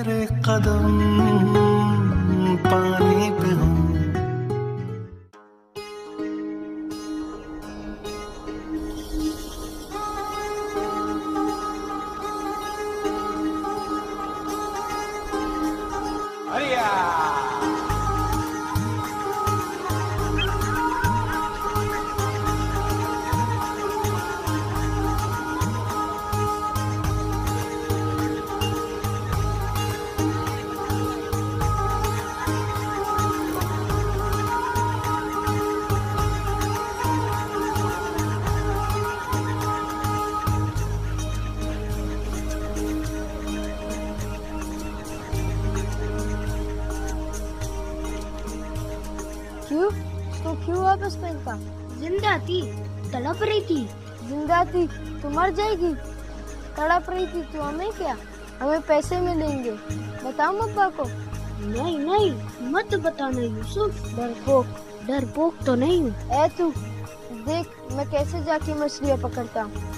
तेरे कदम पानी पे हूँ। क्यों? तो क्यों वापस पहनता? जिंदा थी, तड़प रही थी। जिंदा थी तो मर जाएगी, तड़प रही थी तो हमें क्या? हमें पैसे मिलेंगे। बताओ अब्बा को। नहीं नहीं, मत बताना यूसुफ। डरपोक। डरपोक तो नहीं हूँ। ए तू देख मैं कैसे जाके मछलियाँ पकड़ता हूँ।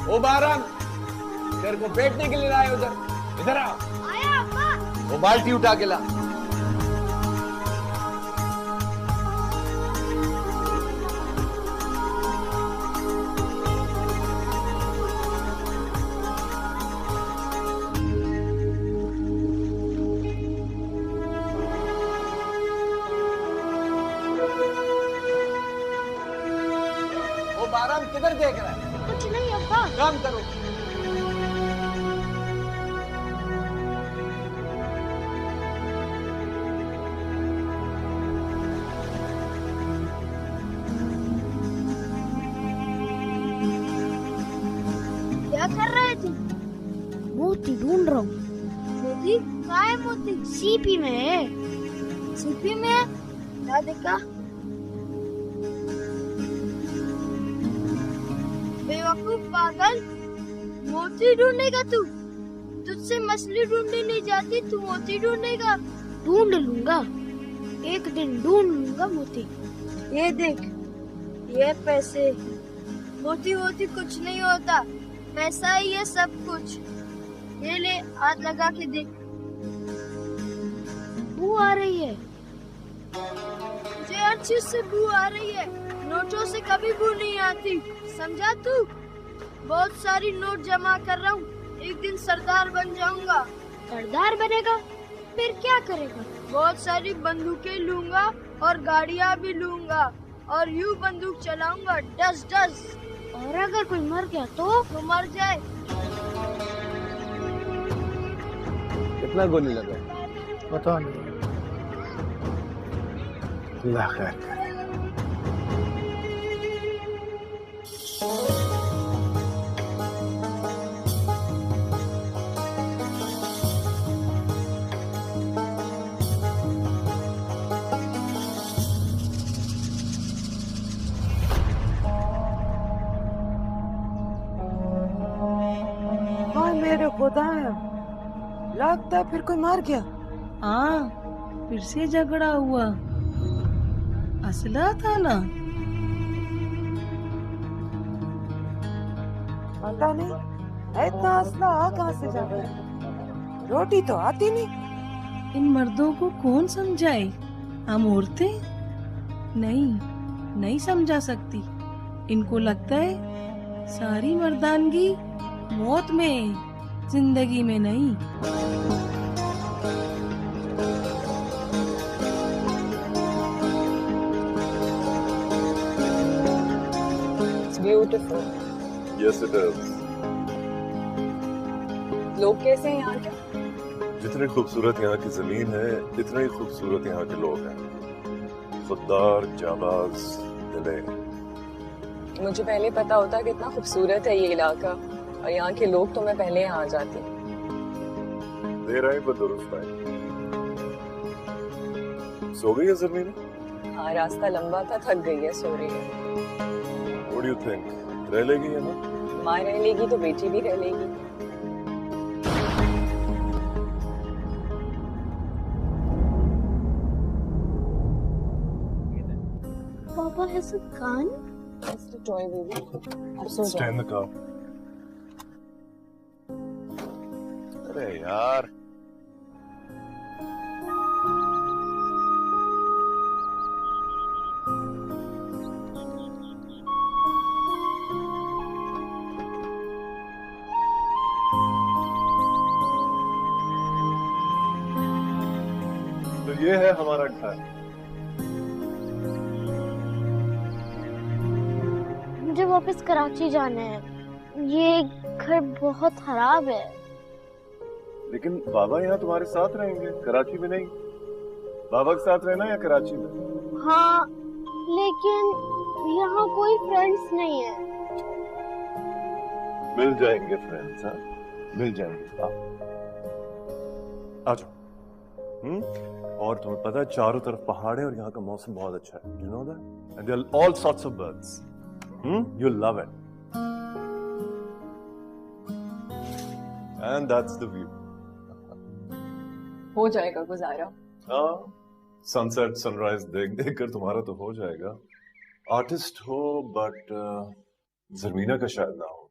ओ बारम, तेरे को बैठने के लिए लाए उधर। इधर आ। आया अब्बा। वो बाल्टी उठा के ला। ओ बारम, किधर देख रहा है? कुछ नहीं अब्बा। काम करो। क्या कर रहे थे? मोती ढूंढ रहा हूँ। मोती? कहाँ है मोती? सीपी में है। सीपी में है? क्या देखा? बेवकूफ पागल, मोती ढूंढेगा तू? तुझसे मछली ढूंढी नहीं जाती, तू मोती ढूंढेगा? ढूंढ लूंगा, एक दिन ढूंढ लूंगा मोती। ये देख, ये पैसे। मोती वोती कुछ नहीं होता, पैसा ही है सब कुछ। ये ले, हाथ लगा के देख। बू आ रही है। मुझे हर चीज से बू आ रही है, नोटों से कभी बू नहीं आती, समझा तू? बहुत सारी नोट जमा कर रहा हूँ, एक दिन सरदार बन जाऊंगा। सरदार बनेगा? फिर क्या करेगा? बहुत सारी बंदूकें लूंगा और गाड़ियाँ भी लूंगा और यूं बंदूक चलाऊंगा, डस डस। और अगर कोई मर गया तो मर जाए। कितना गोली लगा? पता नहीं, अल्लाह खैर करे। मेरे खुदाया, लगता फिर कोई मार गया। हाँ, फिर से झगड़ा हुआ। असला था ना? पता नहीं इतना असला कहाँ से जा रहा है। रोटी तो आती नहीं। इन मर्दों को कौन समझाए? हम औरतें नहीं समझा सकती। इनको लगता है सारी मर्दानगी मौत में है, जिंदगी में नहीं। It's beautiful. Yes, it is. लोग कैसे हैं यहाँ के? जितनी खूबसूरत यहाँ की जमीन है, इतने ही खूबसूरत यहाँ के लोग हैं। खुददार, जाबाज, दिले। मुझे पहले पता होता कितना खूबसूरत है ये इलाका और यहाँ के लोग, तो मैं पहले यहाँ आ जाती। देर आई पर दुरुस्त आई। सो गई है जमीन? हाँ, रास्ता लंबा था, थक गई है, सो रही है। What do you think? रह लेगी है ना? माँ रह लेगी तो बेटी भी रह लेगी। Papa has a gun? Just a toy baby. अब सो Stay जाओ. in the car. अरे यार तो ये है हमारा घर. मुझे वापस कराची जाना है। ये घर बहुत खराब है। लेकिन बाबा यहाँ तुम्हारे साथ रहेंगे, कराची में नहीं. बाबा के साथ रहना या कराची में? हाँ, लेकिन यहाँ कोई फ्रेंड्स नहीं है। मिल जाएंगे फ्रेंड्स. हाँ मिल जाएंगे. आ जाओ. और तुम्हें पता है चारों तरफ पहाड़ है और यहाँ का मौसम बहुत अच्छा है. You know that? And there are all sorts of birds. You'll love it. And that's the view. हो जाएगा गुजारा. हाँ सनसेट सनराइज देख देख कर तुम्हारा तो हो जाएगा. आर्टिस्ट हो बट जरमीना का शायद ना हो.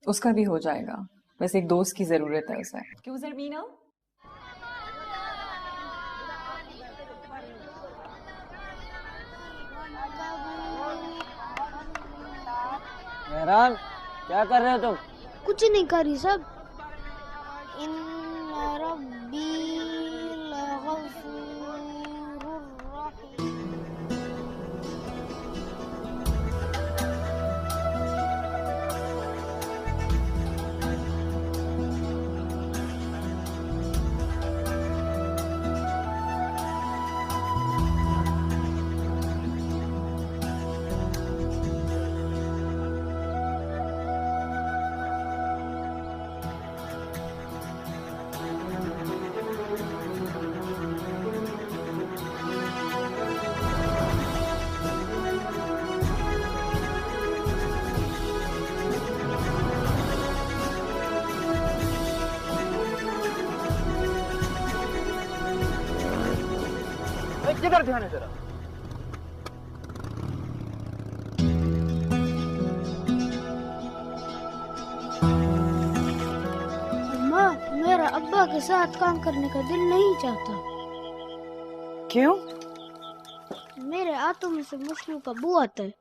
उसका भी हो जाएगा. बस एक दोस्त की जरूरत है उसे. क्यों जरमीना? मेहरान क्या कर रहे हो तुम? कुछ नहीं करी सब। इन्ना रब्बी लगफूरुर रहीम। किधर ध्यान है तेरा? अम्मा, मेरा अब्बा के साथ काम करने का दिल नहीं चाहता। क्यों? मेरे हाथों में से मछलियों का बू आता है।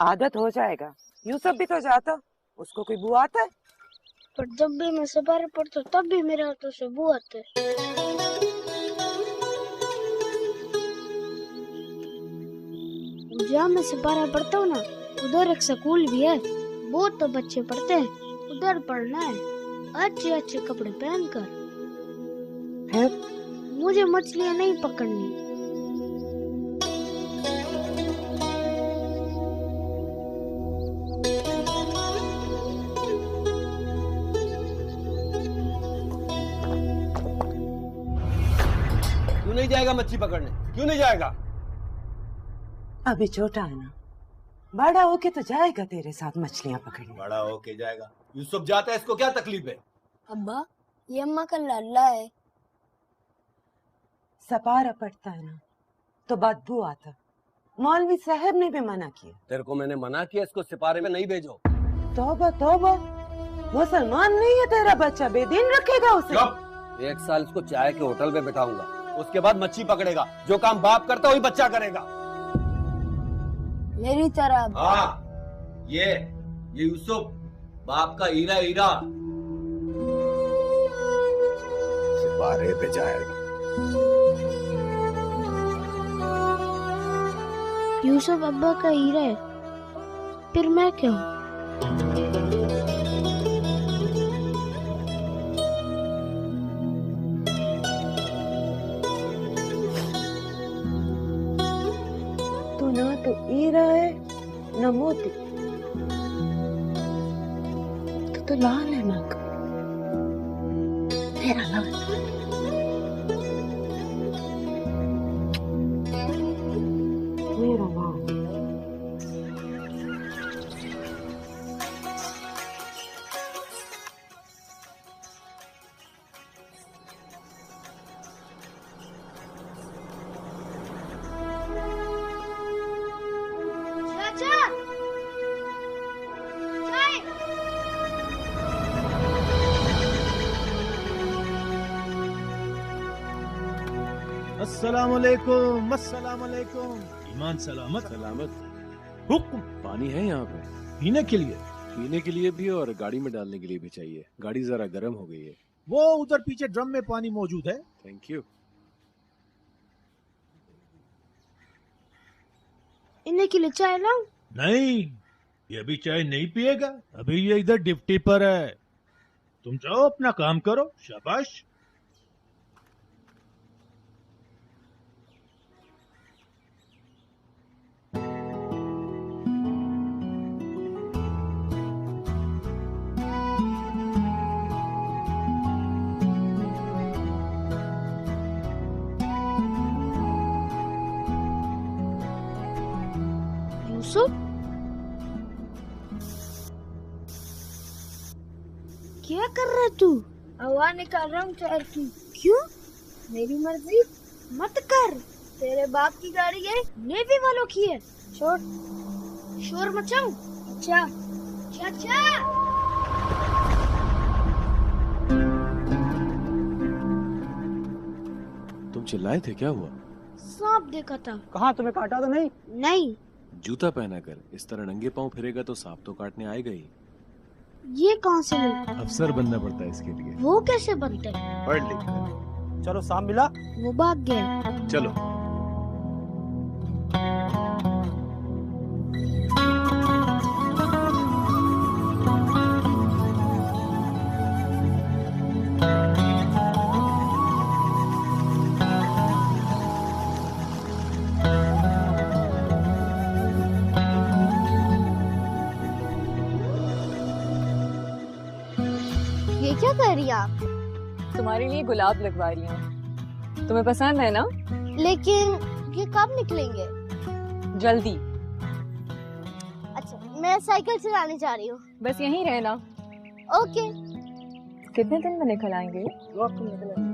आदत हो जाएगा। यूसुफ भी तो जाता, उसको कोई बू आता है? पर जब भी मैं सफारी पढ़ता हूँ तब भी मेरे हाथों से बू आते है। जहाँ मैं सिपारा पढ़ता हूँ ना, उधर एक स्कूल भी है। बहुत तो बच्चे पढ़ते हैं, उधर पढ़ना है अच्छे अच्छे कपड़े पहनकर। फिर मुझे मछलियाँ नहीं पकड़नी। क्यों नहीं जाएगा मच्छी पकड़ने? क्यों नहीं जाएगा? अभी छोटा है ना, बड़ा होके तो जाएगा तेरे साथ मछलियाँ पकड़ने। बड़ा होके जाएगा। यूसुफ जाता है, इसको क्या तकलीफ है? अब्बा, ये अम्मा का लल्ला है। सपारा पड़ता है ना तो बदबू आता। मौलवी साहब ने भी मना किया। तेरे को मैंने मना किया इसको सिपारे में नहीं भेजो। तौबा तौबा, मुसलमान नहीं है तेरा बच्चा, बेदीन रखेगा उसे। चुप! 1 साल इसको चाय के होटल पे बैठाऊंगा, उसके बाद मच्छी पकड़ेगा। जो काम बाप करता वही बच्चा करेगा। मेरी तरह। हाँ, ये यूसुफ बाप का हीरा हीरा सिपारे पे जाएगा। यूसुफ अब्बा का हीरा है, फिर मैं क्या हूँ? तू ना तो हीरा है न मोती, तो लाल है नक, तेरा लाल। मेरा लाल। अस्सलाम वालेकुम, अस्सलाम वालेकुम। ईमान सलामत? सलामत। हुक्म। पानी है यहाँ पे? पीने के लिए? पीने के लिए भी और गाड़ी में डालने के लिए भी चाहिए। गाड़ी जरा गर्म हो गई है। वो उधर पीछे ड्रम में पानी मौजूद है। Thank you. इन्हें के लिए चाय लाऊं? नहीं, ये अभी चाय नहीं पिएगा। अभी ये इधर ड्यूटी पर है। तुम जाओ अपना काम करो। शाबाश। यूसुफ, क्या कर रहा है तू? हवा निकाल रहा हूँ टायर की। क्यों? मेरी मर्जी। मत कर। तेरे बाप की गाड़ी है, नेवी वालों की है। छोड़। शोर मचाऊं? अच्छा। चाचा, तुम चिल्लाए थे, क्या हुआ? सांप देखा था। कहाँ, तुम्हें काटा तो नहीं? नहीं। जूता पहना कर इस तरह नंगे पांव फिरेगा तो सांप तो काटने आएगा ही। ये कौन से लोग? अफसर बनना पड़ता है इसके लिए। वो कैसे बनते हैं? पढ़ लिख कर। चलो, सांप मिला? वो भाग गया। चलो। ये क्या कर रही है आप? तुम्हारे लिए गुलाब लगवा रही हूँ, तुम्हें पसंद है ना? लेकिन ये कब निकलेंगे? जल्दी। अच्छा, मैं साइकिल चलाने जा रही हूँ। बस यहीं रहना। ओके। कितने दिन में निकल आएंगे? 2 हफ्ते में निकल आएंगे।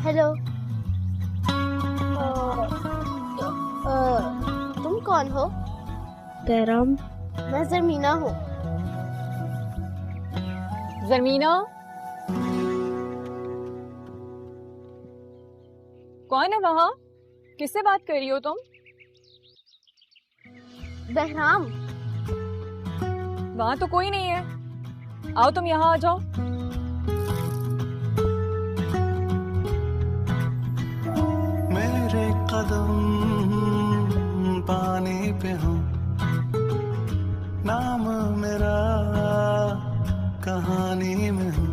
हेलो। तुम कौन हो? बैराम। मैं जमीना हूँ। जमीना? कौन है वहाँ? किससे बात कर रही हो तुम? बहराम। वहाँ तो कोई नहीं है। आओ तुम यहाँ आ जाओ। मेरे कदम पानी पे हो, नाम मेरा कहानी में हो।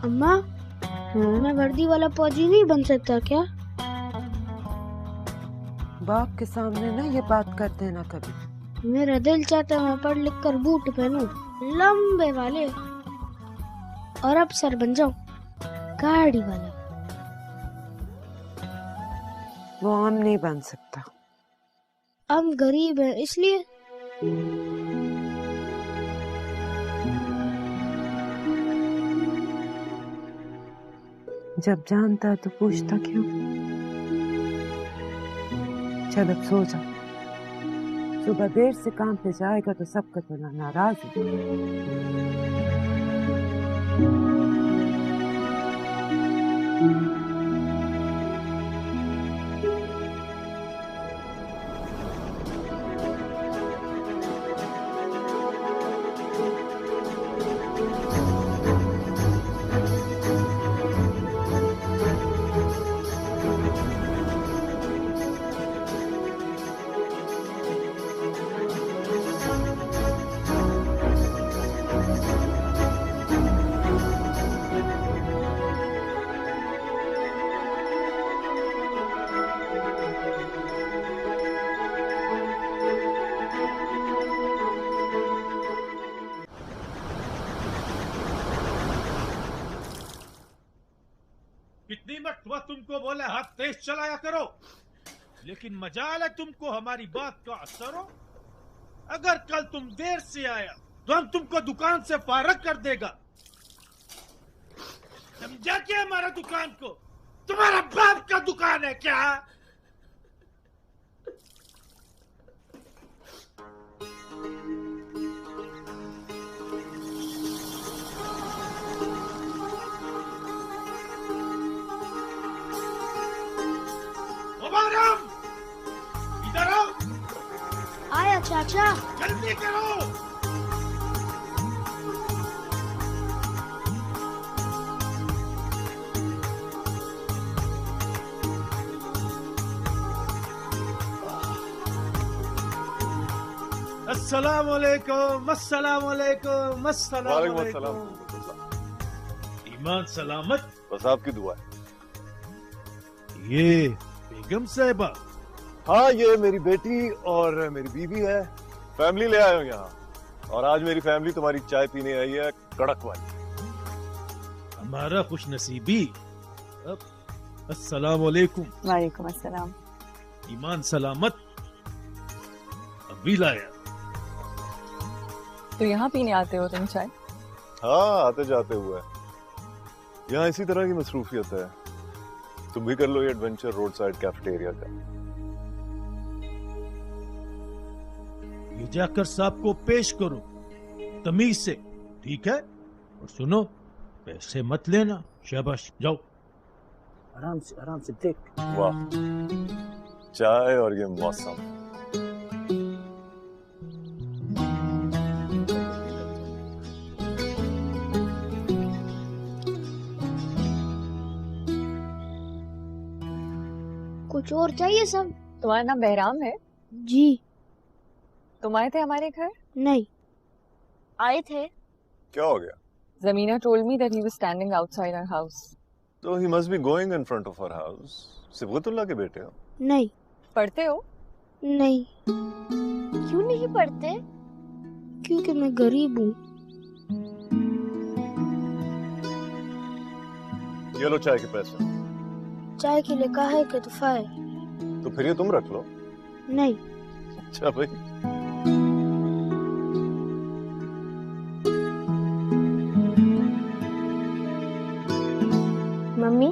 अम्मा, मैं वर्दी वाला फौजी नहीं बन सकता क्या? बाप के सामने ना ये बात कर देना कभी। मेरा दिल चाहता है मैं पढ़ लिख कर बूट पहनूं, लंबे वाले, और अफसर बन जाऊं, गाड़ी वाला। वो हम नहीं बन सकता। हम गरीब हैं इसलिए। जब जानता तो पूछता क्यों? चल अब सो जा। सुबह देर से काम पे जाएगा तो सबका तो नाराज है। तुमको बोले हाथ तेज चलाया करो, लेकिन मजाल है तुमको हमारी बात का असर हो। अगर कल तुम देर से आया तो हम तुमको दुकान से फारग कर देगा। समझा क्या हमारा दुकान को? तुम्हारा बाप का दुकान है क्या? इधर आओ। आया चाचा। जल्दी करो। अस्सलामुअलैकुम, अस्सलामुअलैकुम, अस्सलामुअलैकुम। ईमान सलामत? बस आपकी दुआ है। ये बेगम साहिबा? हाँ, ये मेरी बेटी और मेरी बीवी है। फैमिली ले आए हो यहाँ, और आज मेरी फैमिली तुम्हारी चाय पीने आई है, कड़क वाली। हमारा खुश नसीबी। अस्सलाम वालेकुम। वालेकुम अस्सलाम। ईमान सलामत? अभी लाया। तो यहाँ पीने आते हो तुम चाय? हाँ, आते जाते हुए। यहाँ इसी तरह की मसरूफियत है। तुम भी कर लो ये एडवेंचर रोड साइड कैफेटेरिया का। ये जाकर साहब को पेश करो तमीज से, ठीक है? और सुनो, पैसे मत लेना। शाबाश, जाओ। आराम से देख। वाह, चाय और ये मौसम। कुछ और चाहिए सब? तुम्हारा नाम बहराम है? जी। तुम आए थे हमारे घर? नहीं। आए थे। क्या हो गया? Zamina told me that he was standing outside our house. So he must be going in front of our house. Sibgatullah के बेटे हो? नहीं। पढ़ते हो? नहीं। क्यों नहीं पढ़ते? क्योंकि मैं गरीब हूँ। ये लो चाय के पैसे। चाय के लिए काहे के तोहफा है? तो फिर ये तुम रख लो। नहीं। अच्छा भाई। मम्मी,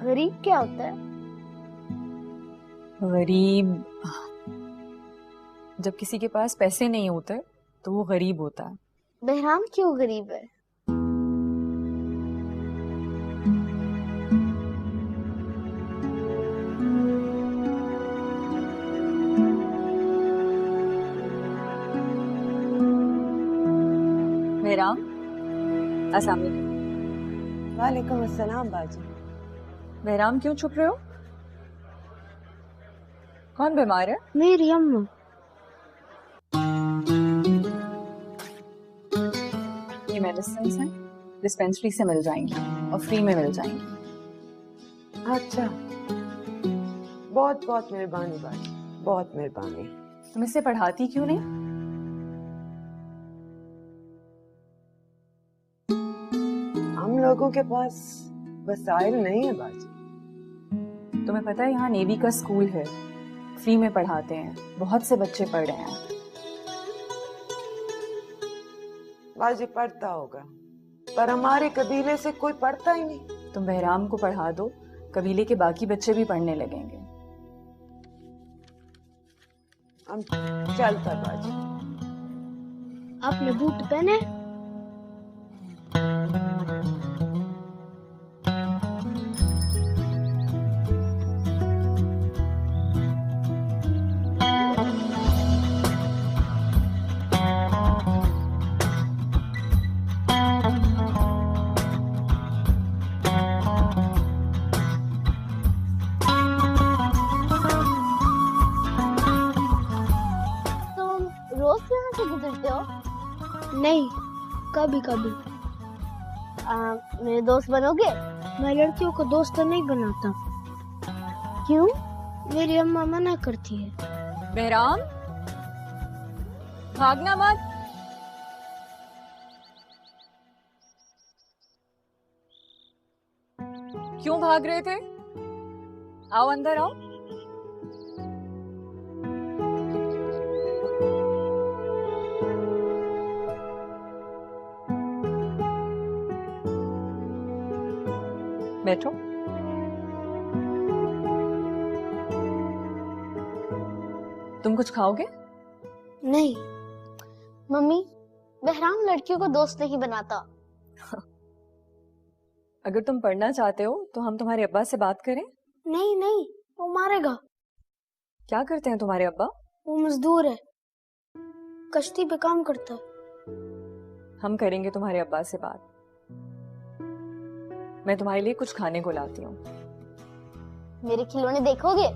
गरीब क्या होता है? गरीब जब किसी के पास पैसे नहीं होते तो वो गरीब होता है। बहराम क्यों गरीब है? बहराम, अस्सलाम वालेकुम। वालेकुम अस्सलाम बाजी। बहराम, क्यों छुप रहे हो? कौन बीमार है? मेरी अम्मा। ये मेडिसिन हैं, डिस्पेंसरी से मिल जाएंगी और फ्री में मिल जाएंगी। अच्छा, बहुत बहुत मेहरबानी बाजी, बहुत मेहरबानी। तुम इसे पढ़ाती क्यों नहीं? हम लोगों के पास वसाइल नहीं है बाजी। तुम्हें पता है यहाँ नेवी का स्कूल है, फ्री में पढ़ाते हैं, बहुत से बच्चे पढ़ रहे हैं। बाजी पढ़ता होगा, पर हमारे कबीले से कोई पढ़ता ही नहीं। तुम बहराम को पढ़ा दो, कबीले के बाकी बच्चे भी पढ़ने लगेंगे। हम चलता बाजी। आपने बूट पहने? गुजरते हो? नहीं, कभी कभी। मेरे दोस्त बनोगे? मैं लड़कियों को दोस्त नहीं बनाता। क्यों? मेरी अम्मा मना करती है। बहराम, भागना मत। क्यों भाग रहे थे? आओ अंदर आओ। बैठो। तुम कुछ खाओगे? नहीं मम्मी, बहराम लड़कियों को दोस्त नहीं बनाता। अगर तुम पढ़ना चाहते हो तो हम तुम्हारे अब्बा से बात करें? नहीं नहीं, वो मारेगा। क्या करते हैं तुम्हारे अब्बा? वो मजदूर है, कश्ती पे काम करता है। हम करेंगे तुम्हारे अब्बा से बात। मैं तुम्हारे लिए कुछ खाने को लाती हूँ। मेरे खिलौने देखोगे?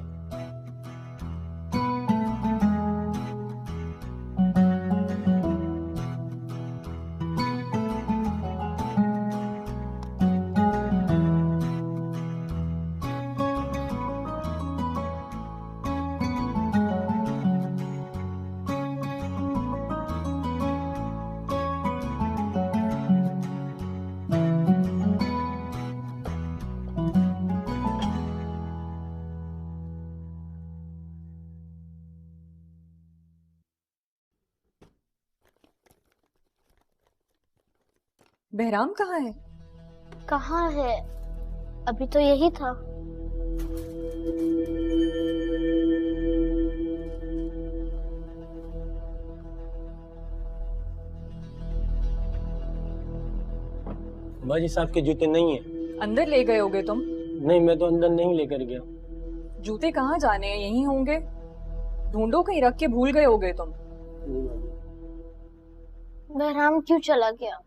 बहराम कहाँ है? कहाँ है? अभी तो यही था। बाजी साहब के जूते नहीं है। अंदर ले गए होगे तुम? नहीं, मैं तो अंदर नहीं लेकर गया। जूते कहाँ जाने हैं? यहीं होंगे। ढूंढो, कहीं रख के भूल गए होगे तुम। बहराम क्यों चला गया?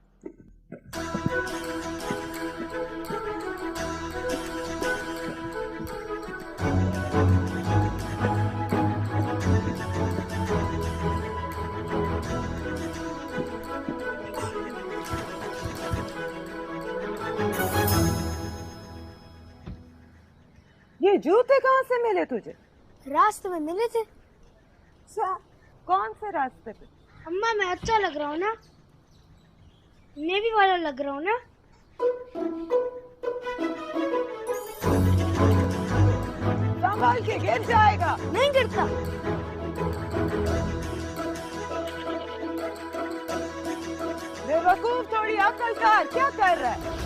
ये जूते कहाँ से मिले तुझे? रास्ते में मिले थे। कौन से रास्ते पे? अम्मा, मैं अच्छा लग रहा हूँ ना? नेवी वाला लग रहा हूँ ना? संभाल के, गिर जाएगा। नहीं गिरता। बेवकूफ, थोड़ी अकल कर। क्या कर रहा है?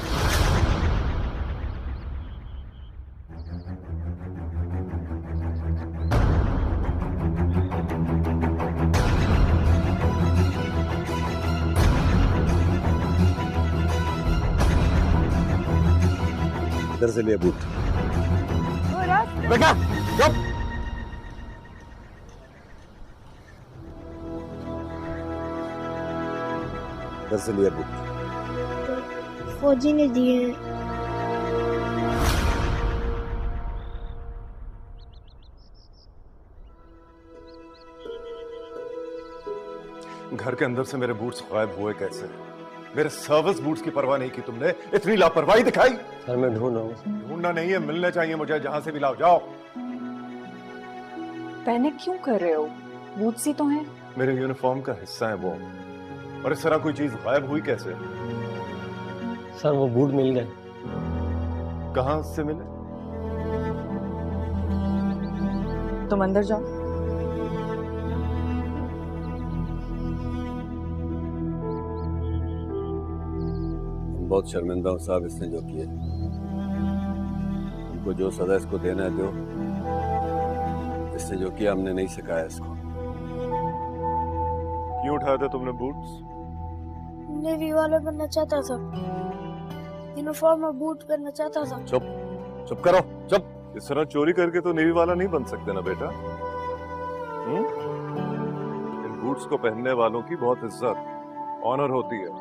इधर से लिए बूट। बेटा चुप। इधर से लिए बूट। फौजी ने दिए हैं। घर के अंदर से मेरे बूट्स गायब हुए कैसे? मेरे सर्विस बूट्स की परवाह नहीं की तुमने, इतनी लापरवाही दिखाई। सर मैं ढूंढ रहा हूँ। ढूंढना नहीं है, मिलने चाहिए मुझे। जहां से भी लाओ, जाओ। पैनिक क्यों कर रहे हो? बूट्स ही तो हैं। मेरे यूनिफॉर्म का हिस्सा है वो, और इस तरह कोई चीज गायब हुई कैसे? सर वो बूट मिल गए। कहां से मिले? तुम अंदर जाओ। बहुत शर्मिंदा हूं साहब इसने जो किया। हमको जो सजा इसको देना है दो। इसने जो किया हमने नहीं सिखाया इसको। क्यों उठाए थे तुमने बूट्स? नेवी वाला बनना चाहता था। यूनिफॉर्म और बूट पहनना चाहता था। चुप, चुप करो, चुप। इस तरह चोरी करके तो नेवी वाला नहीं बन सकते ना बेटा। इन बूट्स को पहनने वालों की बहुत इज्जत, ऑनर होती है,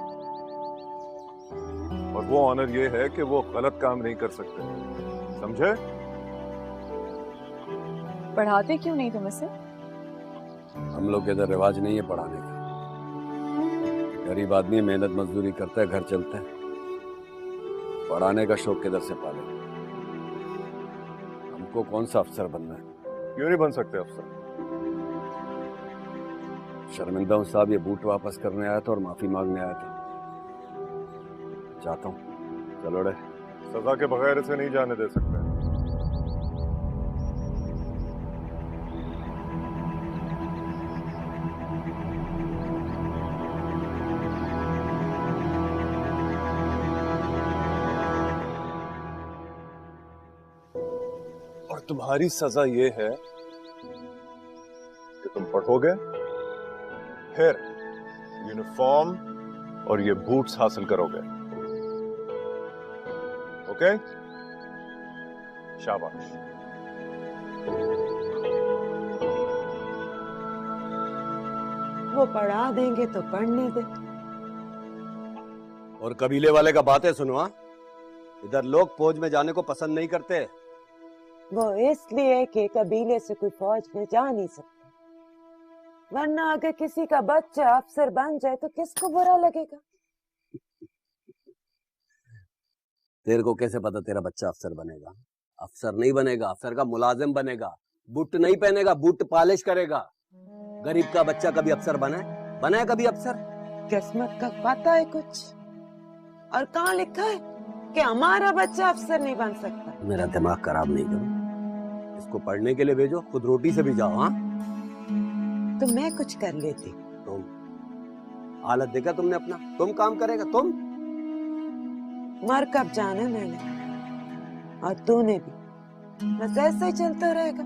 और वो ऑनर ये है कि वो गलत काम नहीं कर सकते, समझे? पढ़ाते क्यों नहीं तुम इसे? हम लोग के इधर रिवाज नहीं है पढ़ाने का। गरीब आदमी मेहनत मजदूरी करता है, घर चलता है। पढ़ाने का शौक किधर से पाले? हमको कौन सा अफसर बनना है? क्यों नहीं बन सकते अफसर? शर्मिंदा हूं साहब, ये बूट वापस करने आया था और माफी मांगने आया था। चाहता हूँ चलो रे सजा के बगैर इसे नहीं जाने दे सकते। और तुम्हारी सजा ये है कि तुम पढ़ोगे, फिर यूनिफॉर्म और ये बूट्स हासिल करोगे। ओके? शाबाश। वो पढ़ा देंगे तो पढ़ने दे। और कबीले वाले का बातें सुनो। हाँ, इधर लोग फौज में जाने को पसंद नहीं करते। वो इसलिए कि कबीले से कोई फौज में जा नहीं सकता, वरना अगर किसी का बच्चा अफसर बन जाए तो किसको बुरा लगेगा। तेरे को कैसे पता तेरा बच्चा अफसर बनेगा? अफसर नहीं बनेगा, अफसर का मुलाजिम बनेगा। बूट नहीं पहनेगा, बूट पॉलिश करेगा। गरीब का बच्चा कभी अफसर बना है कभी अफसर? किस्मत का पता है कुछ? और कहाँ लिखा है कि हमारा बच्चा अफसर नहीं बन सकता? मेरा दिमाग खराब नहीं करो, इसको पढ़ने के लिए भेजो, खुद रोटी से भी जाओ। हाँ, तो मैं कुछ कर लेती। तुम हालत देखा तुमने अपना? तुम काम करेगा तुम? मर कब जाना मैंने और तूने भी। बस ऐसा ही चलता रहेगा,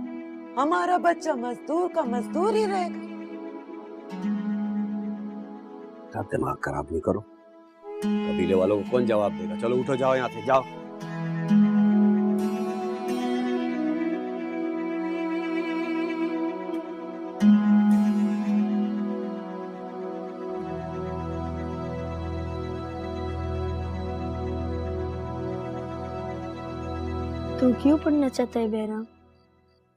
हमारा बच्चा मजदूर का मजदूर ही रहेगा। दिमाग खराब नहीं करो। कबीले वालों को कौन जवाब देगा? चलो उठो, जाओ यहाँ से, जाओ। तू क्यों पढ़ना चाहता है बहराम?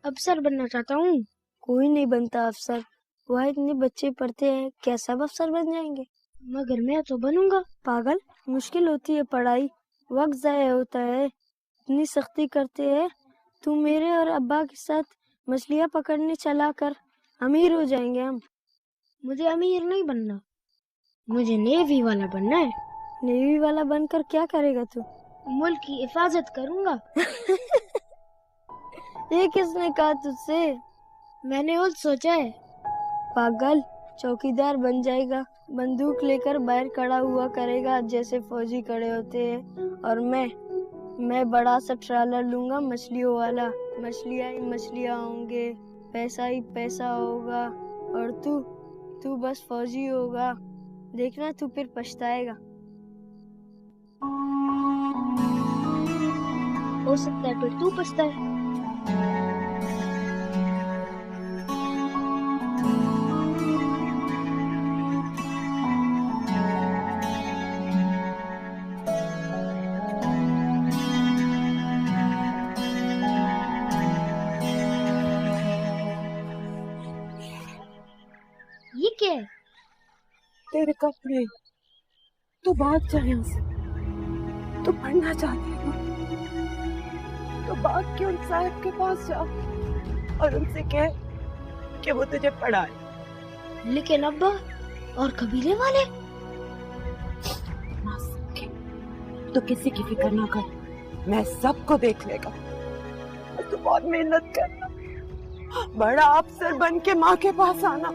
अफसर बनना चाहता हूँ। कोई नहीं बनता अफसर, वहाँ इतने बच्चे पढ़ते हैं, क्या सब अफसर बन जाएंगे? मगर मैं तो बनूंगा। पागल, मुश्किल होती है पढ़ाई, वक्त जाया होता है, इतनी सख्ती करते हैं। तू मेरे और अब्बा के साथ मछलियाँ पकड़ने चला कर, अमीर हो जाएंगे हम। मुझे अमीर नहीं बनना, मुझे नेवी वाला बनना है। नेवी वाला बनकर क्या करेगा तू? मुल्क की हिफाजत करूंगा। ये किसने कहा तुझसे? मैंने और सोचा है। पागल, चौकीदार बन जाएगा, बंदूक लेकर बाहर खड़ा हुआ करेगा जैसे फौजी खड़े होते हैं। और मैं बड़ा सा ट्रालर लूंगा मछलियों वाला, मछलियाँ ही मछलियाँ होंगे, पैसा ही पैसा होगा। और तू बस फौजी होगा। देखना तू फिर पछताएगा। हो सकता है फिर तू पछताए। ये क्या है? तेरे कपड़े। तू भाग जा यहाँ से। तू पढ़ना चाहती है तो भाग के उन साहब के पास जा और उनसे कह कि वो तुझे पढ़ाए। लेकिन अब्बा और कबीले वाले? ना सके तो किसी की फिक्र ना कर, मैं सबको देख लेगा। और तू बहुत मेहनत करना, बड़ा अफसर बन के माँ के पास आना।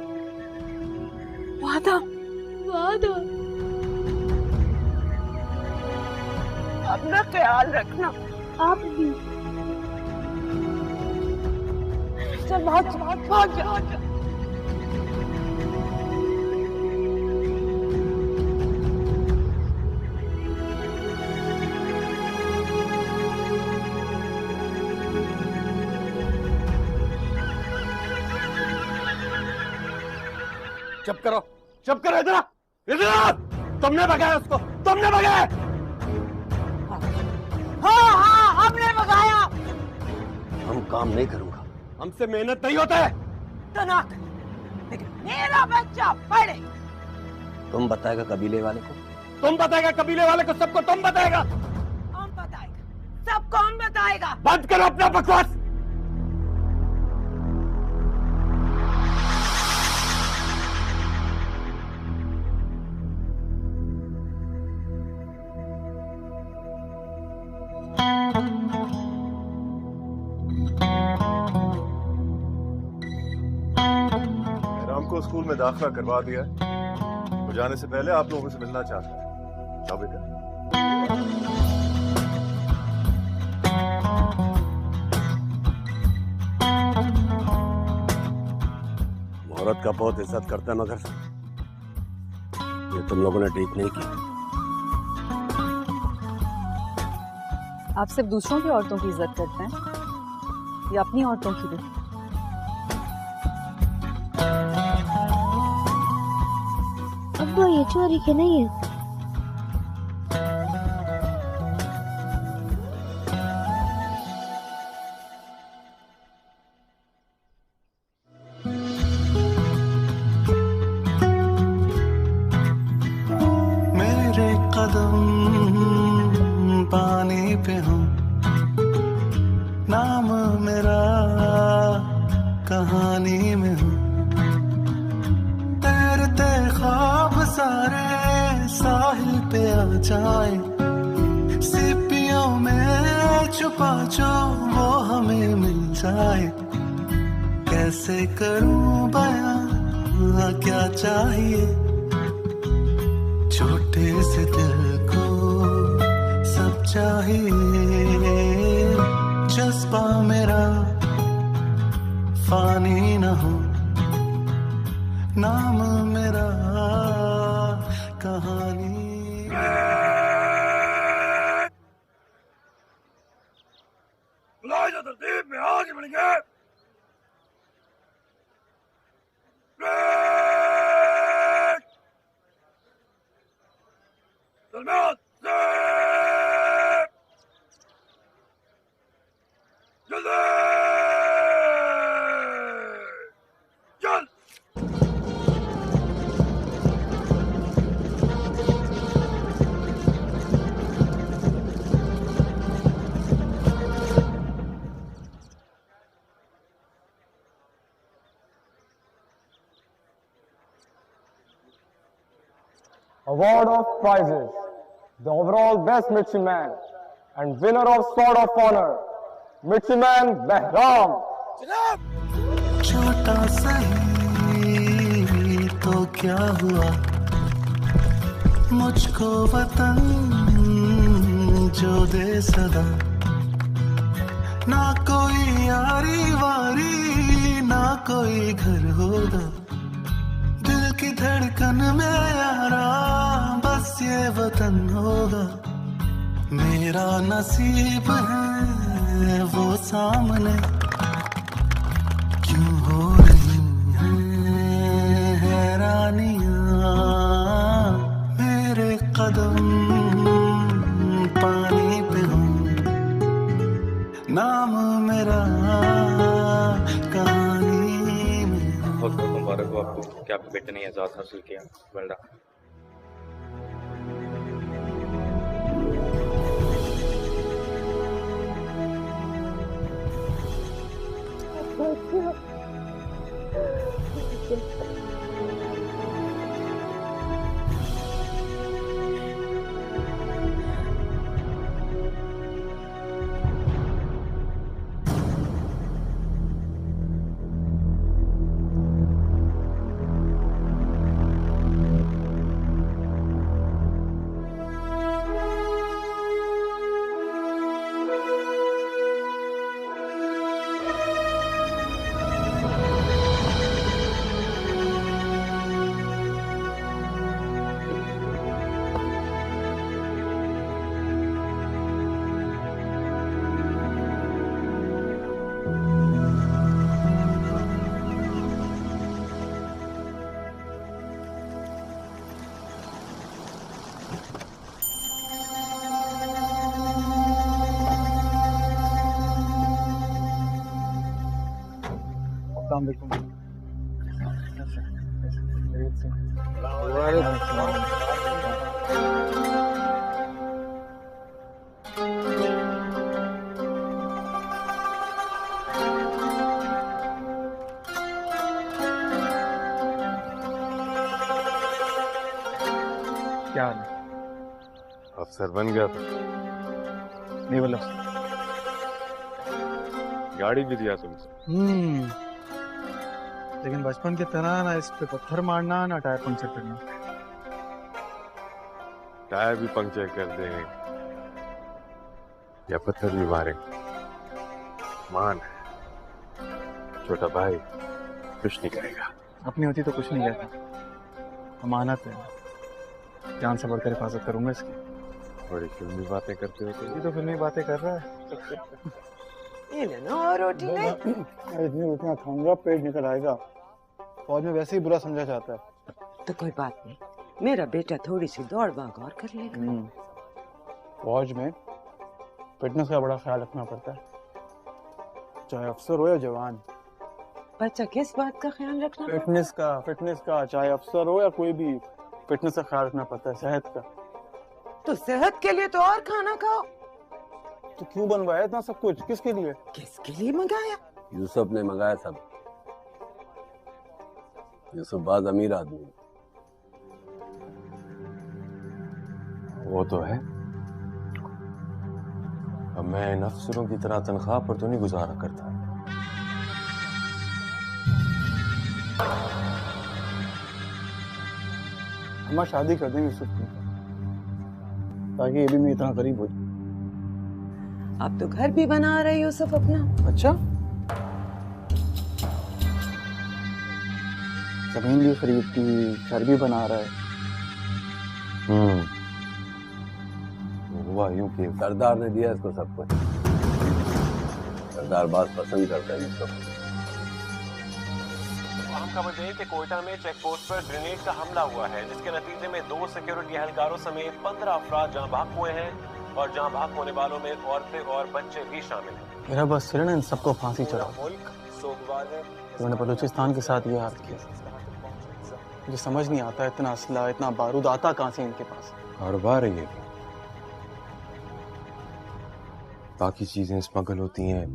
वादा? वादा। अपना ख्याल रखना। आप भी। चल भाग जा। चुप करो, चुप करो। इधर तुमने भगाया उसको, तुमने भगाया। हाँ, हमने भगाया। हम काम नहीं करूंगा, हमसे मेहनत नहीं होता है। तो ना कर, लेकिन मेरा बच्चा पढ़े। तुम बताएगा कबीले वाले को, तुम बताएगा कबीले वाले को, सबको तुम बताएगा। हम बताएगा, सबको हम बताएगा। बंद करो अपना बकवास। को स्कूल में दाखिला करवा दिया है। वो जाने से पहले आप लोगों से मिलना चाहता है। जाओ बेटा। औरत का बहुत इज्जत करता है, मगर ये तुम लोगों ने ठीक नहीं की। आप सिर्फ दूसरों की औरतों की इज्जत करते हैं या अपनी औरतों की भी? अब्बा ये चोरी के नहीं है। मेरे कदम पानी पे हूँ, नाम मेरा कहानी में हूँ। तैरते ख्वाब सारे साहिल पे आ जाए, सीपियों में छुपा जो वो हमें मिल जाए। कैसे करूं बयां क्या चाहिए, छोटे से दिल को सब चाहिए। जज्बा मेरा फानी न हो, नाम मेरा कहानी। तरतीब में आगे बढ़ेंगे। दरमियान जल्दी चल। Award of prizes. The overall best midshipman and winner of Sword of Honor, Midshipman Behram. छोटा सही तो क्या हुआ, मुझको वतन जो दे सदा। ना कोई यारी वारी ना कोई घर होगा, दिल की धड़कन में यारा बस ये वतन होगा। मेरा नसीब है वो सामने, क्यों हो रही हैं हैरानियां। मेरे कदम पानी पे हूँ, नाम मेरा कहानी में। बहुत बहुत मुबारक हो आपको कि आपके बेटे ने आजाद हासिल किया। Well done. क्या हाल है? अफसर बन गया था। नहीं बोला। गाड़ी भी दिया तुमसे। लेकिन बचपन की तरह ना इस पे पत्थर मारना ना टायर पंक्चर करना। टायर भी पंक्चर कर दे या पत्थर भी मारे, मान छोटा भाई कुछ नहीं करेगा। अपनी होती तो कुछ नहीं कहता, अमानत है, जान से बढ़कर हिफाजत करूंगा इसकी। बड़ी फिल्मी बातें करते हो ये तो फिल्मी बातें कर रहा है। ये लेना और रोटी नहीं। इतनी रोटियां खाऊंगा पेट निकल आएगा। फौज में वैसे ही बुरा समझा जाता है। तो कोई बात नहीं, मेरा बेटा थोड़ी सी दौड़ भाग और कर लेगा। फौज में फिटनेस का बड़ा ख्याल रखना पड़ता है, चाहे अफसर हो या जवान। बच्चा किस बात का ख्याल रखना? फिटनेस का चाहे अफसर हो या कोई भी, फिटनेस का ख्याल रखना पड़ता है, सेहत का। तो सेहत के लिए तो और खाना खाओ। तो क्यों बनवाया इतना सब कुछ, किसके लिए? किसके लिए मंगाया? यूसुफ ने मंगाया सब। यूसुफ बाज अमीर आदमी। वो तो है, अब मैं इन अफसरों की तरह तनख्वाह पर तो नहीं गुजारा करता। हम शादी कर देंगे यूसुफ की, ताकि ये भी मैं इतना गरीब हो जाए। आप तो घर भी बना रहे यूसुफ अपना। अच्छा, जमीन भी खरीदती, घर भी बना रहा है। हुआ यूं कि सरदार ने दिया इसको सब कुछ। सरदार बात पसंद करता है इसको। अहम खबर दें कि कोयटा में चेक पोस्ट पर ग्रेनेड का हमला हुआ है, जिसके नतीजे में 2 सिक्योरिटी एहलकारों समेत 15 अफराद जाँ भाग हुए हैं और जाँ भाग होने वालों में औरतें और बच्चे भी शामिल हैं। मेरा बस सिर्फ इन सबको फांसी चढ़ा। मैंने बलूचिस्तान के साथ ये हाल किया। मुझे समझ नहीं आता, इतना असला इतना बारूद आता कहाँ से इनके पास। कारोबार है ये, बाकी चीजें स्मगल होती हैं,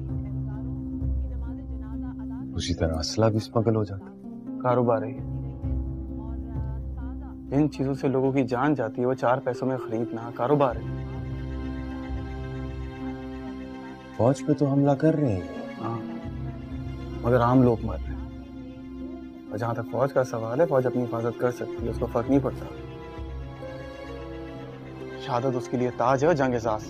उसी तरह असला भी स्मगल हो जाता है। कारोबार है ये। इन चीजों से लोगों की जान जाती है, वो 4 पैसों में खरीदना कारोबार है। फौज पे तो हमला कर रहे हैं। हाँ, मगर आम लोग मर रहे हैं। और जहां तक फौज का सवाल है, फौज अपनी हिफाजत कर सकती है, उसको फर्क नहीं पड़ता। शहादत उसके लिए ताज है और जंग एजाज।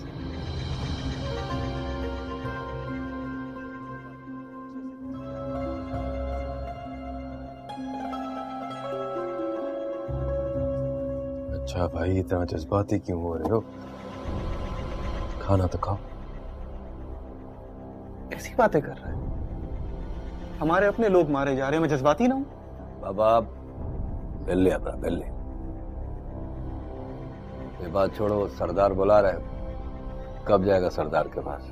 अच्छा भाई, इतना जज्बाती क्यों हो रहे हो? खाना तो खाओ। ऐसी बातें कर रहे हैं, हमारे अपने लोग मारे जा रहे हैं, मैं जज्बाती ना हूं। बाबा बिल्ली अपना बिल्ली, ये बात छोड़ो, सरदार बुला रहे, कब जाएगा सरदार के पास?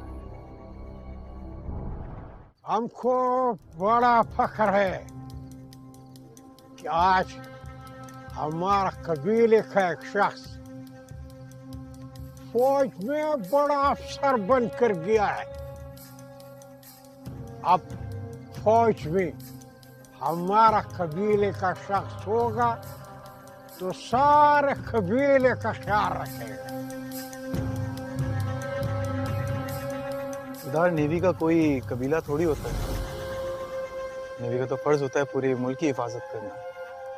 हमको बड़ा फख्र है कि आज हमारा कबीले का एक शख्स फौज में बड़ा अफसर बनकर गया है। अब फौज में हमारा कबीले का शख्स होगा तो सारे कबीले का ख्याल रखेगा। सरदार, नेवी का कोई कबीला थोड़ी होता है। नेवी का तो फर्ज होता है पूरे मुल्क की हिफाजत करना।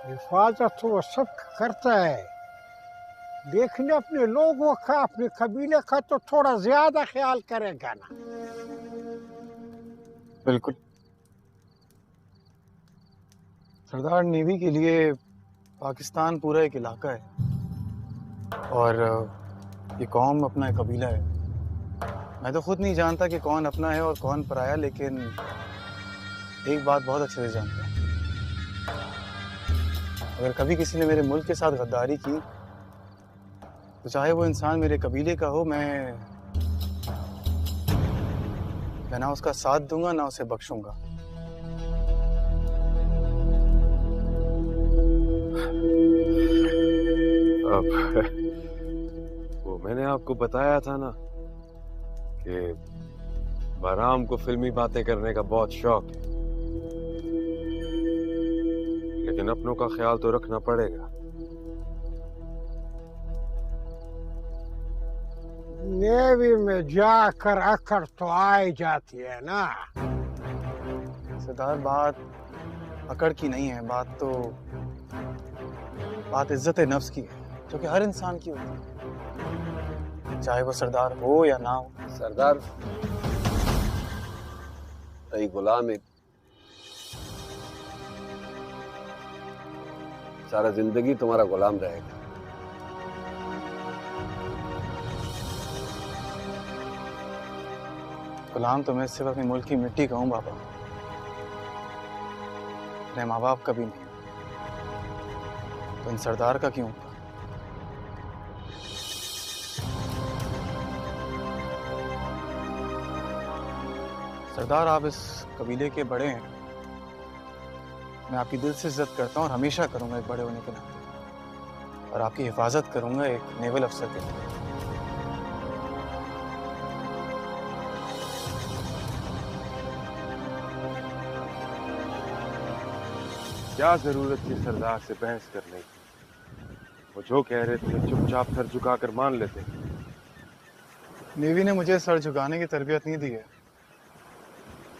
हिफाजत तो वो सब करता है, लेकिन अपने लोगों का, अपने कबीले का तो थोड़ा ज्यादा ख्याल करेगा ना। बिल्कुल सरदार, नेवी के लिए पाकिस्तान पूरा एक इलाका है और ये कौम अपना एक कबीला है। मैं तो खुद नहीं जानता कि कौन अपना है और कौन पराया, लेकिन एक बात बहुत अच्छे से जानता हूँ, अगर कभी किसी ने मेरे मुल्क के साथ गद्दारी की तो चाहे वो इंसान मेरे कबीले का हो, मैं ना उसका साथ दूंगा ना उसे बख्शूंगा। अब वो मैंने आपको बताया था ना कि बहराम को फिल्मी बातें करने का बहुत शौक है, लेकिन अपनों का ख्याल तो रखना पड़ेगा। नेवी में जाकर अकड़ तो आ जाती है ना। सरदार, बात अकड़ की नहीं है, बात इज्जत नफ्स की है, जो कि हर इंसान की होती है, चाहे वो सरदार हो या ना हो। सरदार तई गुलाम है, सारा जिंदगी तुम्हारा गुलाम रहेगा। गुलाम तो मैं सिर्फ अपने मुल्क की मिट्टी का हूं बाबा, अपने माँ बाप का भी नहीं, तो इन सरदार का क्यों? सरदार, आप इस कबीले के बड़े हैं, मैं आपकी दिल से इज्जत करता हूँ और हमेशा करूंगा एक बड़े होने के नाते, और आपकी हिफाजत करूंगा एक नेवल अफसर के तौर। क्या जरूरत थी सरदार से बहस करने की? वो जो कह रहे थे चुपचाप सर झुकाकर मान लेते। नेवी ने मुझे सर झुकाने की तरबियत नहीं दी है,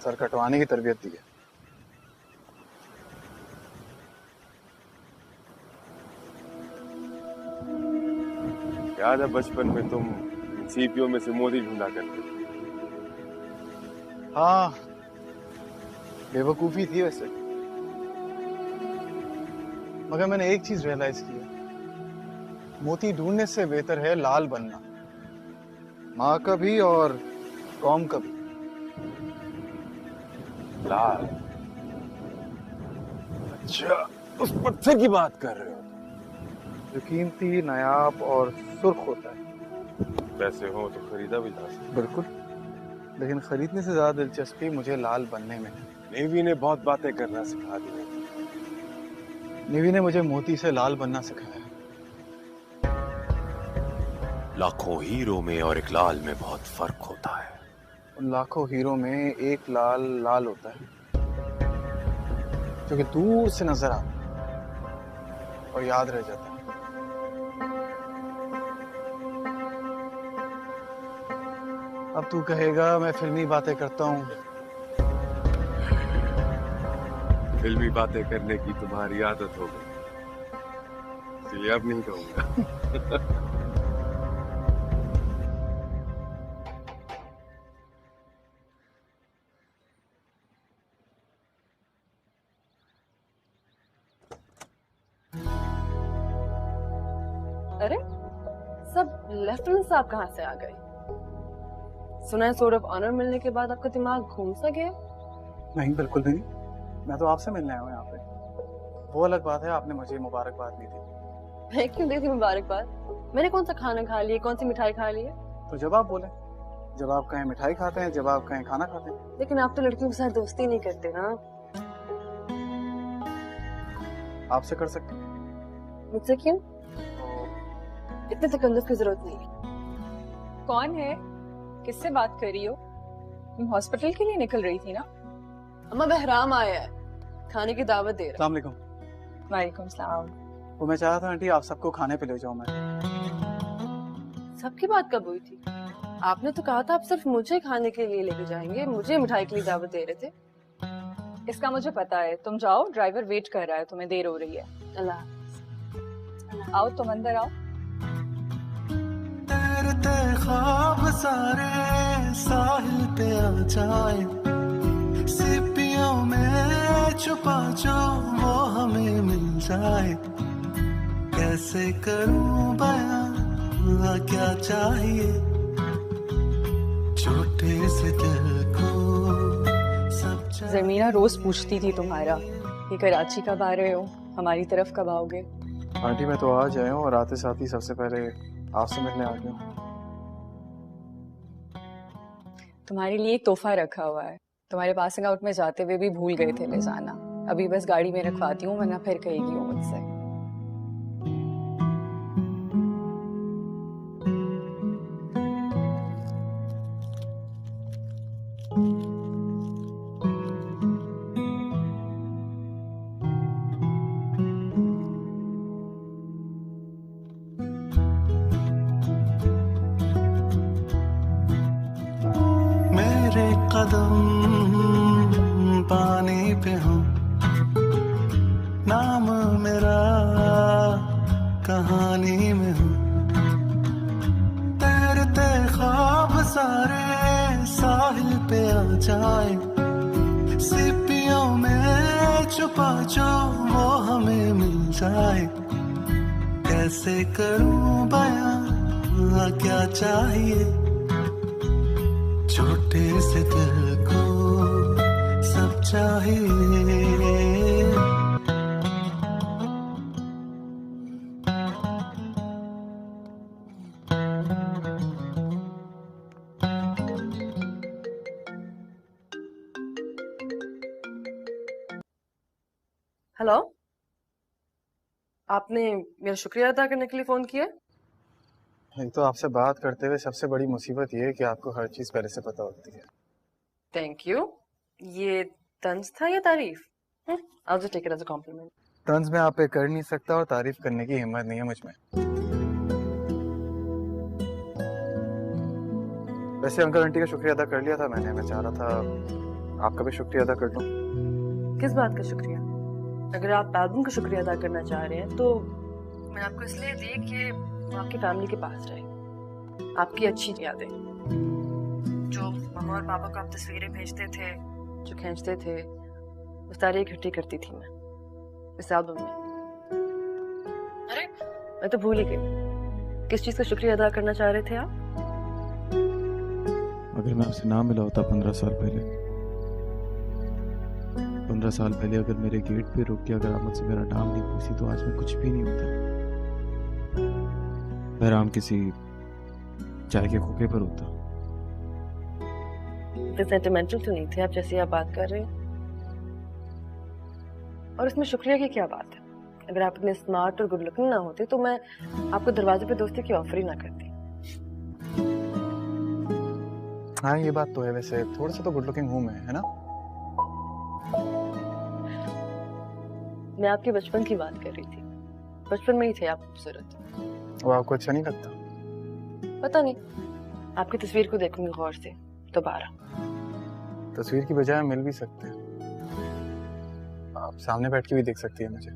सर कटवाने की तरबियत दी है। याद है बचपन में तुम सीपियों में से मोदी ढूंढा करते? हाँ, बेवकूफी थी वैसे, मगर मैंने एक चीज रियलाइज की है, मोती ढूंढने से बेहतर है लाल बनना, माँ का भी और कौम का भी। लाल? अच्छा, उस पत्थर की बात कर रहे हो जो कीमती, नायाब और सुर्ख होता है। पैसे हो तो खरीदा भी जा सकता। बिल्कुल, लेकिन खरीदने से ज्यादा दिलचस्पी मुझे लाल बनने में है। नेवी ने बहुत बातें करना सिखा दी है। नेवी ने मुझे मोती से लाल बनना सिखाया है। लाखों हीरो में और एक लाल में बहुत फर्क होता है। उन लाखों हीरो में एक लाल होता है जो कि दूर से नजर आता है और याद रह जाता है। अब तू कहेगा मैं फिल्मी बातें करता हूँ। फिल्मी बातें करने की तुम्हारी आदत हो गई, इसलिए अब नहीं कहूंगा। अरे, सब लेफ्टिनेंट साहब कहाँ से आ गए? सुना है सोर्ड ऑफ ऑनर मिलने के बाद आपका दिमाग घूम सा गया? नहीं, बिल्कुल भी नहीं। मैं तो आपसे मिलने आया हूँ यहाँ पे। वो अलग बात है, आपने मुझे मुबारकबाद दी थी। मैं क्यों दी थी मुबारकबाद? मैंने कौन सा खाना खा लिया, कौन सी मिठाई खा ली है? तो जब आप बोले, जब आप कहें मिठाई खाते हैं, जब आप कहें खाना खाते हैं। लेकिन आप तो लड़कियों के साथ दोस्ती नहीं करते ना। आपसे कर सकते हैं। मुझसे क्यों? इतने तकल्लुफ की जरूरत नहीं है। कौन है? किससे बात कर रही हो? तुम हॉस्पिटल के लिए निकल रही थी ना? अम्मा, बहराम आया है, खाने की दावत दे रहा है। अस्सलाम वालेकुम। वालेकुम सलाम। वो मैं चाहा था आंटी आप सबको खाने पे ले जाऊं मैं। सबकी बात कब हुई थी? आपने तो कहा था आप सिर्फ मुझे खाने के लिए लेके जाएंगे, मुझे मिठाई के लिए दावत दे रहे थे। इसका मुझे पता है, तुम जाओ, ड्राइवर वेट कर रहा है, तुम्हें देर हो रही है। अल्लाह। आओ तुम अंदर आओ। तेरे ख्वाब सारे साहिल पे आ जाए, सीपियों में छुपा जो वो हमें मिल जाए। कैसे करूं बयां क्या चाहिए छोटे से दिल को सब। जमीना रोज पूछती थी तुम्हारा कि कराची कब आ रहे हो, हमारी तरफ कब आओगे। आंटी मैं तो आ जाया हूँ और आते साथ ही सबसे पहले आपसे मिलने आ गया हूँ। तुम्हारे लिए एक तोहफा रखा हुआ है, तुम्हारे पासिंग आउट में जाते हुए भी भूल गए थे ले जाना। अभी बस गाड़ी में रखवाती हूँ, वरना फिर कहेगी वो मुझसे। मेरे कदम पानी पे हों, पानी में हूँ, तैरते ख्वाब सारे साहिल पे आ जाए, सीपियों में छुपा जो वो हमें मिल जाए। कैसे करूं बयां क्या चाहिए, छोटे से दिल को सब चाहिए। हेलो, आपने मेरा शुक्रिया अदा करने के लिए फोन किया? एक तो आपसे बात करते हुए सबसे बड़ी मुसीबत ये है कि आपको हर चीज पहले से पता होती है। Thank you. ये तंज था या तारीफ? I'll just take it as a compliment. तंज मैं आप पे कर नहीं सकता और तारीफ करने की हिम्मत नहीं है मुझ में। वैसे अंकल आंटी का शुक्रिया अदा कर लिया था मैंने, मैं चाह रहा था आपका भी शुक्रिया अदा कर लूं। किस बात का शुक्रिया? अगर आप एल्बम का शुक्रिया अदा करना चाह रहे हैं तो मैं आपको इसलिए दी कि वो आपकी फैमिली के पास रहे, आपकी अच्छी यादें, जो मम्मा और पापा को आप तस्वीरें भेजते थे, जो खींचते थे, वो सारी इकट्ठी करती थी मैं इस एल्बम में। अरे मैं तो भूल ही गई, किस चीज का शुक्रिया अदा करना चाह रहे थे आप? अगर मैं आपसे ना मिला होता 15 साल पहले, 15 साल पहले अगर मेरे गेट पे रुक के अगर आप मुझसे मेरा नाम नहीं पूछी तो आज मैं कुछ भी नहीं होता। बहराम किसी चाय के खोखे पर होता। इतने सेंटिमेंटल तो नहीं थे आप जैसे आप बात कर रहे हैं। और इसमें शुक्रिया की क्या बात है? अगर आप इतने स्मार्ट और गुड लुकिंग ना होते तो मैं आपको दरवाजे पे दोस्ती की ऑफर ही ना करती। हाँ ये बात तो है, वैसे थोड़ा सा तो गुड लुकिंग हूँ मैं, है ना? मैं आपके बचपन की बात कर रही थी, बचपन में ही थे आप खूबसूरत। वो आपको अच्छा नहीं लगता? पता नहीं, आपकी तस्वीर को देखूंगी गौर से दोबारा। तस्वीर की बजाय मिल भी सकते हैं, आप सामने बैठ के भी देख सकती है मुझे।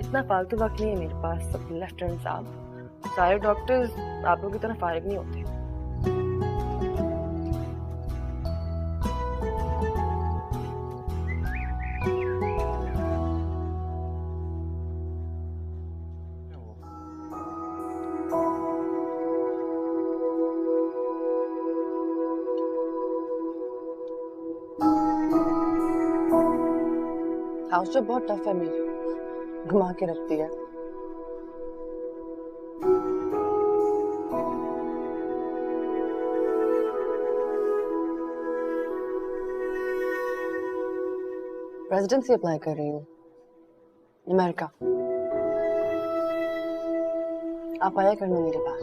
इतना फालतू वक्त नहीं है मेरे पास सब लेफ्टिनेंट साहब, सारे डॉक्टर्स आप लोगों की तरह फारिग नहीं होते। हाउस जो बहुत टफ है मेरी, घुमा के रखती है। रेजिडेंसी अप्लाई कर रही हूँ अमेरिका, आप आया करना मेरे पास।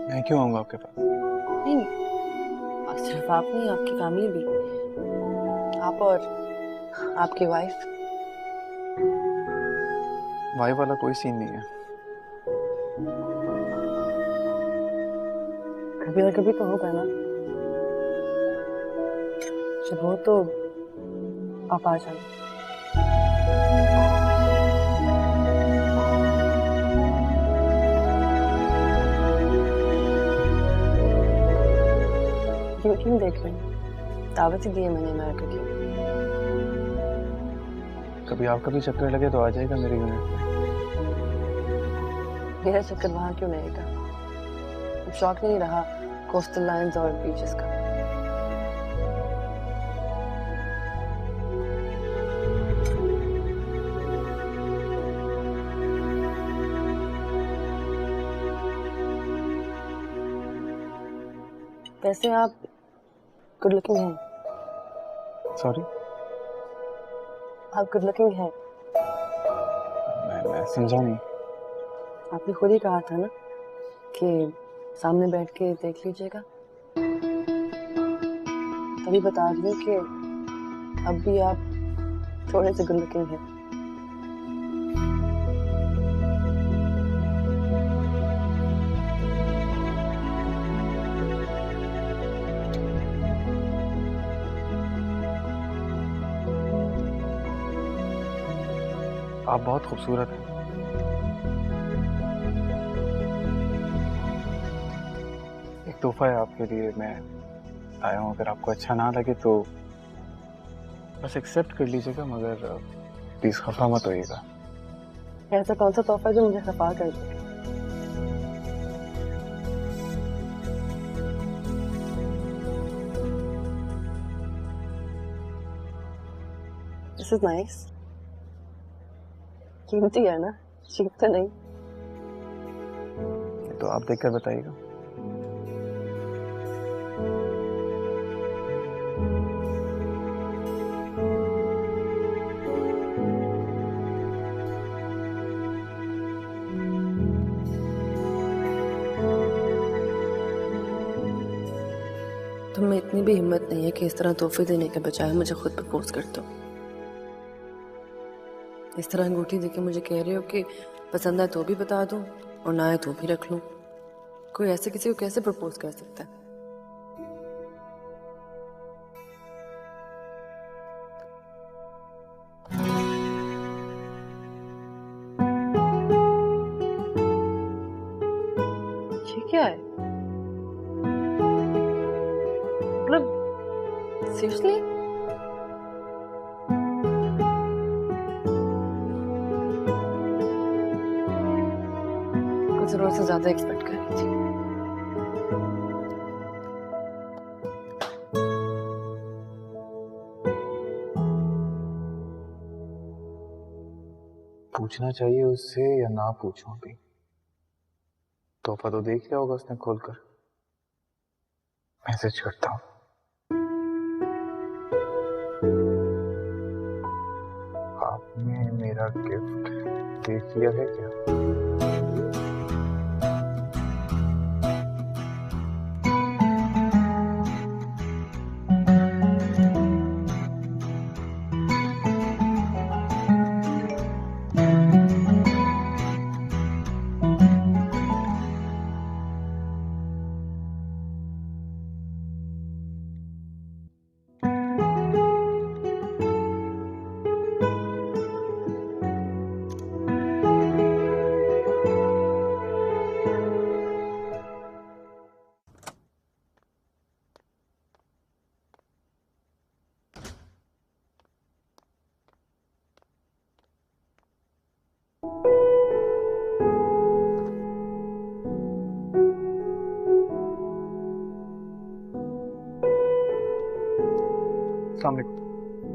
मैं क्यों आऊंगा आपके पास? नहीं, सिर्फ आप नहीं, आपकी फैमिली भी, आप और आपकी वाइफ। वाइफ वाला कोई सीन नहीं है। कभी ना कभी तो होगा ना, जब हो तो आप आ जाना। क्यों देख रहे हैं? दावत ही दी है मैंने अमेरिका की। कभी आपका भी चक्कर लगे तो आ जाएगा मेरे यूनिट में। मेरा चक्कर वहां क्यों लगेगा? अब शौक नहीं रहा कोस्टल लाइन्स और बीचेस का। वैसे आप गुड लुकिंग हैं। सॉरी? आप गुड लुकिंग हैं। मैं समझा नहीं। आपने खुद ही कहा था ना कि सामने बैठ के देख लीजिएगा, तभी बता रही हूँ कि अब भी आप थोड़े से गुड लुकिंग हैं। आप बहुत खूबसूरत हैं। एक तोहफा है आपके लिए, मैं आया हूँ। अगर आपको अच्छा ना लगे तो बस एक्सेप्ट कर लीजिएगा, मगर प्लीज खफा मत होइएगा। ऐसा कौन सा तोहफा जो मुझे खफा कर दे? This is nice. कीमती है ना, चीप तो नहीं। तो आप देखकर बताइएगा। तुम में इतनी भी हिम्मत नहीं है कि इस तरह तोहफे देने के बजाय मुझे खुद प्रपोज कर दो। इस तरह अंगूठी देके मुझे कह रहे हो कि पसंद आए तो भी बता दूं और ना आए तो भी रख लूं। कोई ऐसे किसी को कैसे प्रपोज कर सकता है? ये क्या है? मतलब सीरियसली? कुछ जरूरत से ज्यादा एक्सपेक्ट कर रही थी। पूछना चाहिए उससे या ना पूछूं अभी? तोहफा तो देख लिया होगा उसने खोलकर। मैसेज करता हूँ। आपने मेरा गिफ्ट देख लिया है क्या?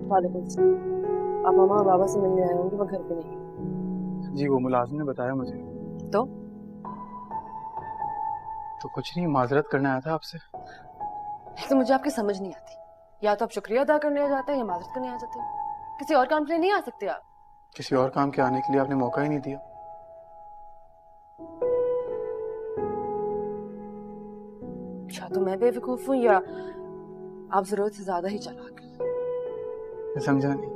वालेकुम सलाम। आप मामा और बाबा से मिलने आए होंगे, वो घर पे नहीं। जी वो मुलाजिम ने बताया मुझे। तो कुछ नहीं, माजरत करने आया था आपसे। तो मुझे आपकी समझ नहीं आती। या तो आप शुक्रिया अदा करने आ जाते हैं या माजरत करने आ जाते हैं। किसी और काम के लिए नहीं आ सकते आप? किसी और काम के आने के लिए आपने मौका ही नहीं दिया। या तो मैं बेवकूफ हूँ या आप जरूरत से ज्यादा ही चालाक हैं। मैं समझा नहीं।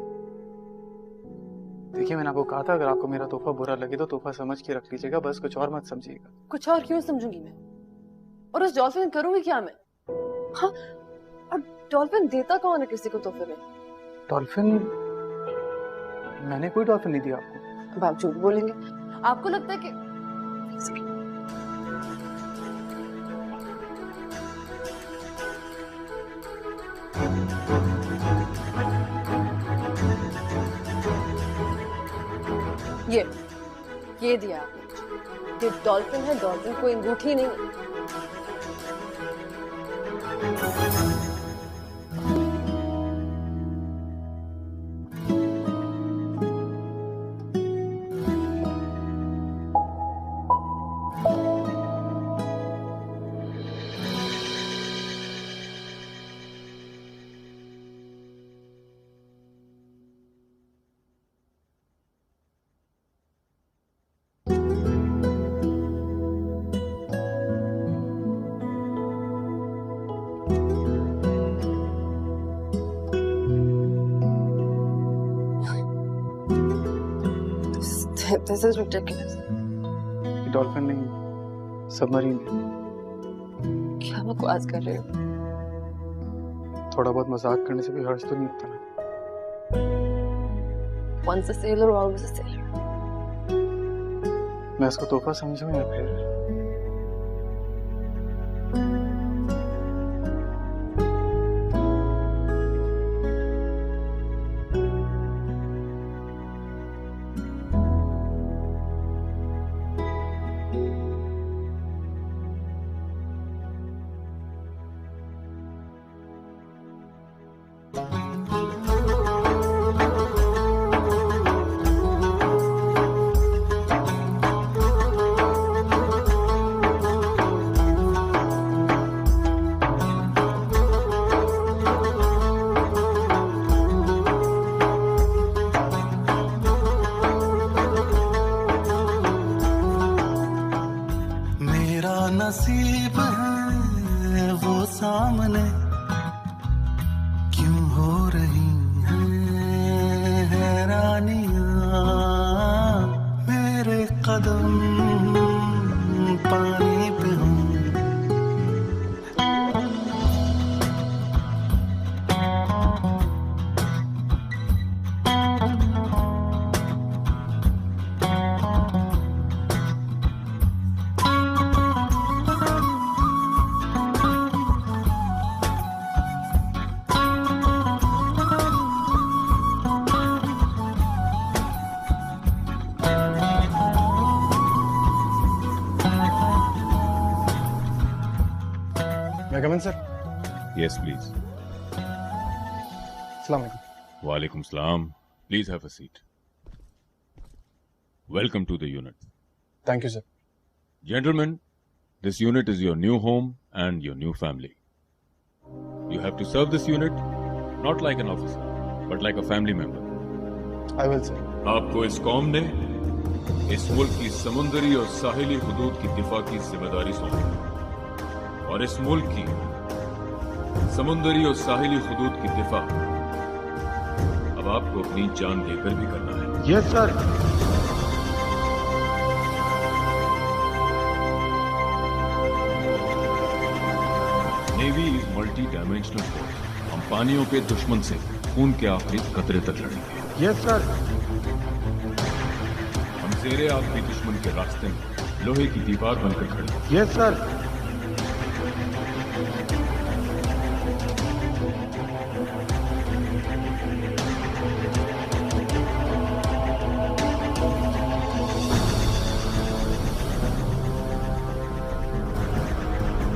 देखिए मैंने आपको कहा था अगर आपको मेरा तोहफा बुरा लगे तो तोहफा समझ के रख लीजिएगा, बस कुछ और मत समझिएगा। कुछ और क्यों समझूंगी मैं? और उस डॉल्फिन करूंगी क्या मैं? हाँ, और डॉल्फिन देता कौन है किसी को तोहफे में? डॉल्फिन? मैंने कोई डॉल्फिन नहीं दिया आपको। अब आप झूठ बोलेंगे। आपको लगता है कि ये दिया आपने। ये डॉल्फिन है, डॉल्फिन कोई अंगूठी नहीं है। This is ridiculous. डॉल्फिन नहीं, सबमरीन। क्या बकवास कर रहे हो? थोड़ा बहुत मजाक करने से भी हर्ष तो नहीं होता ना। Once a sailor, always a sailor. मैं इसको तोहफा समझूं या फिर नसीब है वो सामने क्यों हो रही हैं हैरानियां मेरे कदम पानी पे हों मैं कमन सर। Yes, please. अस्सलाम वालेकुम। Walaikum salam. Please have a seat. Welcome to the unit. Thank you, sir. Gentlemen, this unit is your new home and your new family. You have to serve this unit not like an officer, but like a family member. I will, sir. आपको इस कौम ने इस मुल्क की समुद्री और साहिली हुदूद की दिफा की जिम्मेदारी सौंपी और इस मुल्क की समुद्री और साहिली हुदूद की दिफा अब आपको अपनी जान देकर भी करना है। Yes sir. Navy is multi dimensional force. हम पानियों के दुश्मन से खून के आखिरी कतरे तक लड़ेंगे। Yes sir. हम जेरे आखिरी दुश्मन के रास्ते में लोहे की दीवार बनकर खड़े हैं। Yes sir.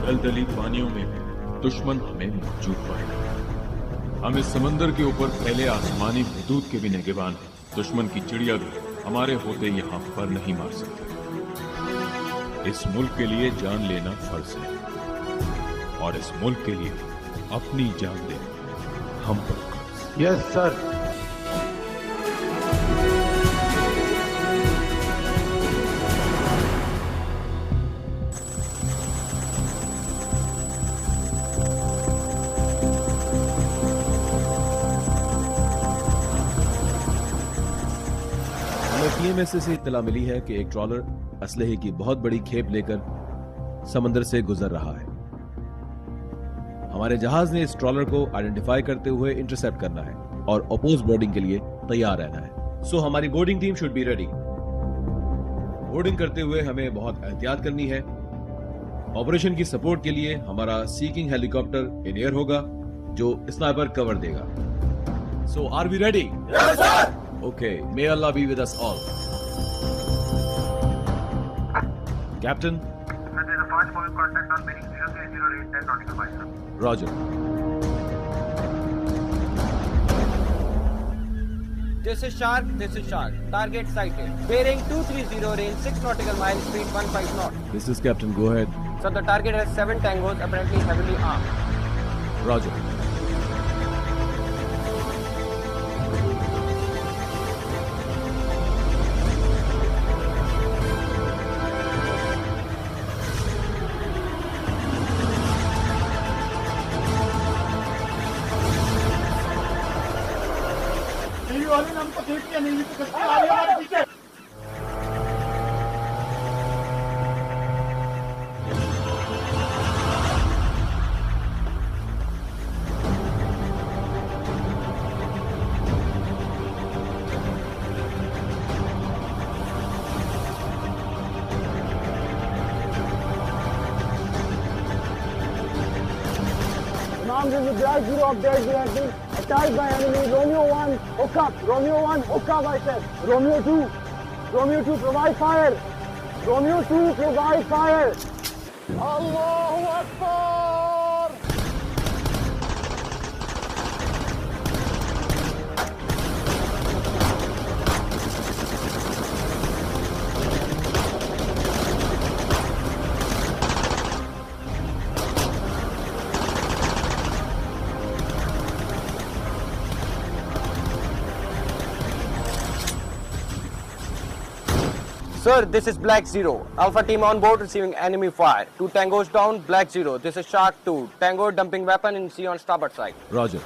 दलदली पानियों में दुश्मन हमें मौजूद पाएगा। हम इस समंदर के ऊपर फैले आसमानी हुदूद के भी निगहबान हैं। दुश्मन की चिड़िया भी हमारे होते यहाँ पर नहीं मार सकते। इस मुल्क के लिए जान लेना फर्ज है और इस मुल्क के लिए अपनी जान देना हम पर कर्ज। Yes sir. पीएमएसए से इत्तला मिली है कि एक ट्रॉलर असलहे की बहुत बड़ी खेप लेकर समंदर से गुजर रहा है। हमारे जहाज ने इस ट्रॉलर को आइडेंटिफाई करते हुए इंटरसेप्ट करना है और अपोज बोर्डिंग के लिए तैयार रहना है। सो हमारी boarding team should be ready. Boarding करते हुए हमें बहुत एहतियात करनी है। ऑपरेशन की सपोर्ट के लिए हमारा सीकिंग हेलीकॉप्टर इन एयर होगा जो स्नाइपर कवर देगा। So are we ready? Yes sir. Okay, may Allah be with us all. Captain? There's a fast moving contact on bearing 0308 10 nautical miles. Roger. This is Shark. Target sighted. Bearing 230, range 6 nautical miles, speed 15 knots. This is Captain. Go ahead. So the target has 7 tangos, apparently heavily armed. Roger. Tango Black Zero update, we have been attacked by enemy. Romeo 1, hook up. Romeo 1, hook up, I said. Romeo 2, provide fire. Romeo 2, provide fire. Allahu Akbar! Sir, this is Black Zero. Alpha team on board receiving enemy fire. 2 tangos down, Black Zero. This is Shark 2. Tango dumping weapon in sea on starboard side. Roger.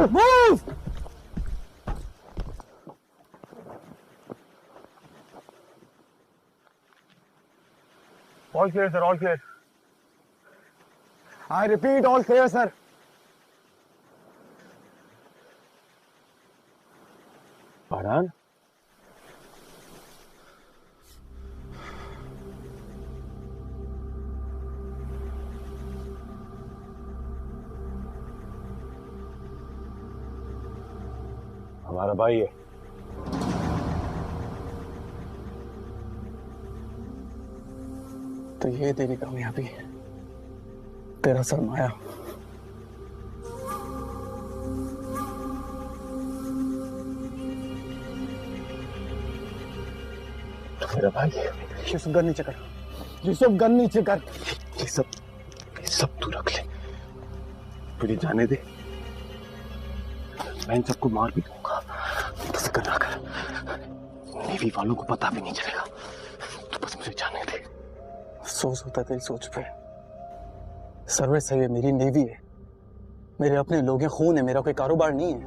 Move! All clear, sir, all clear. I repeat, all clear, sir. Farhan? हमारा भाई है। तो ये तेरी कामयाबी, तेरा सरमाया। मेरा भाई, यूसुफ गन नीचे कर, यूसुफ गन नीचे कर। ये सब तू रख ले, मुझे जाने दे। मैं इन सबको मार भी दूंगा, तो फिक्र ना कर। नेवी वालों को पता भी नहीं चलेगा, तो बस मुझे जाने दे। अफसोस होता तेरी सोच पे। सर्विस है ये, मेरी नेवी है, मेरे अपने लोग हैं, खून है मेरा, कोई कारोबार नहीं है।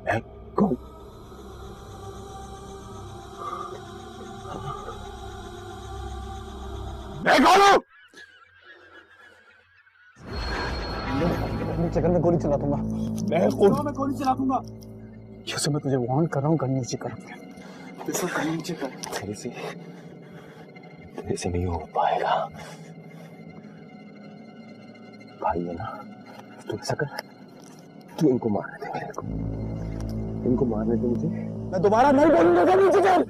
मैं कौन? मैं कौन हूं? नीचे कर, मैं गोली चला दूंगा। मैं कौन? मैं गोली चला दूंगा। यूसुफ, मैं तुझे वार्न कर रहा हूँ, गन नीचे कर। यूसुफ, गन नीचे कर। तेरे से नहीं हो पाएगा। भाई है ना, तू ऐसा कर, तू इनको मारने दे मेरे को, इनको मारने दे मुझे। मैं दोबारा नहीं बोलूंगा, गन नीचे कर।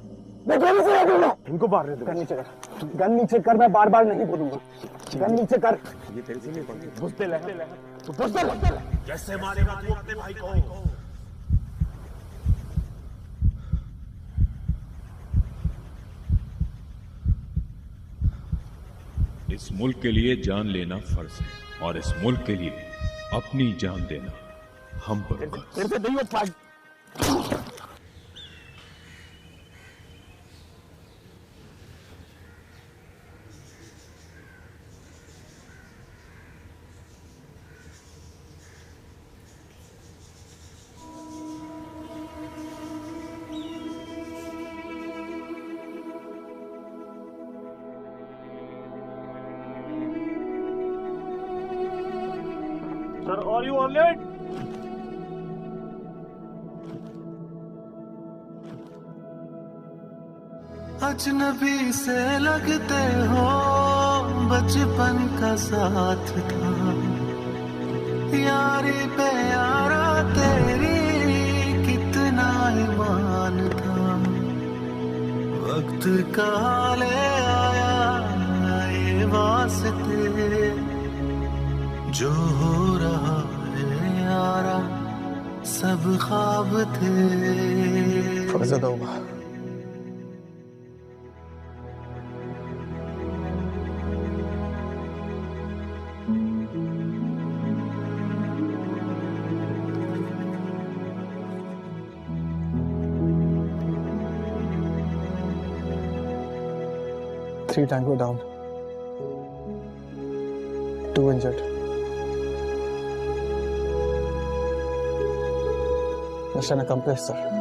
मैं गोली चला दूंगा। इनको मारने दे। गन नीचे कर, गन नीचे कर, मैं बार बार नहीं बोलूंगा। गन नीचे कर। ये तेरे से नहीं बनती। बुझते ले, तू बुझते ले। कैसे मारेगा तू अपने भाई को? इस मुल्क के लिए जान लेना फर्ज है, और इस मुल्क के लिए अपनी जान देना हम पर फर्ज। तेरे से नहीं हो पाएगा। Sir, are you on it? अजनबी से लगते हो, बचपन का साथ था, यारी पे यारा तेरी कितना ईमान था। वक्त का ले आया ये वास्ते, जो हो रहा है यारा सब ख्वाब थे। फर्जद होगा। Three tango down, 2 injured. Mission accomplish sir.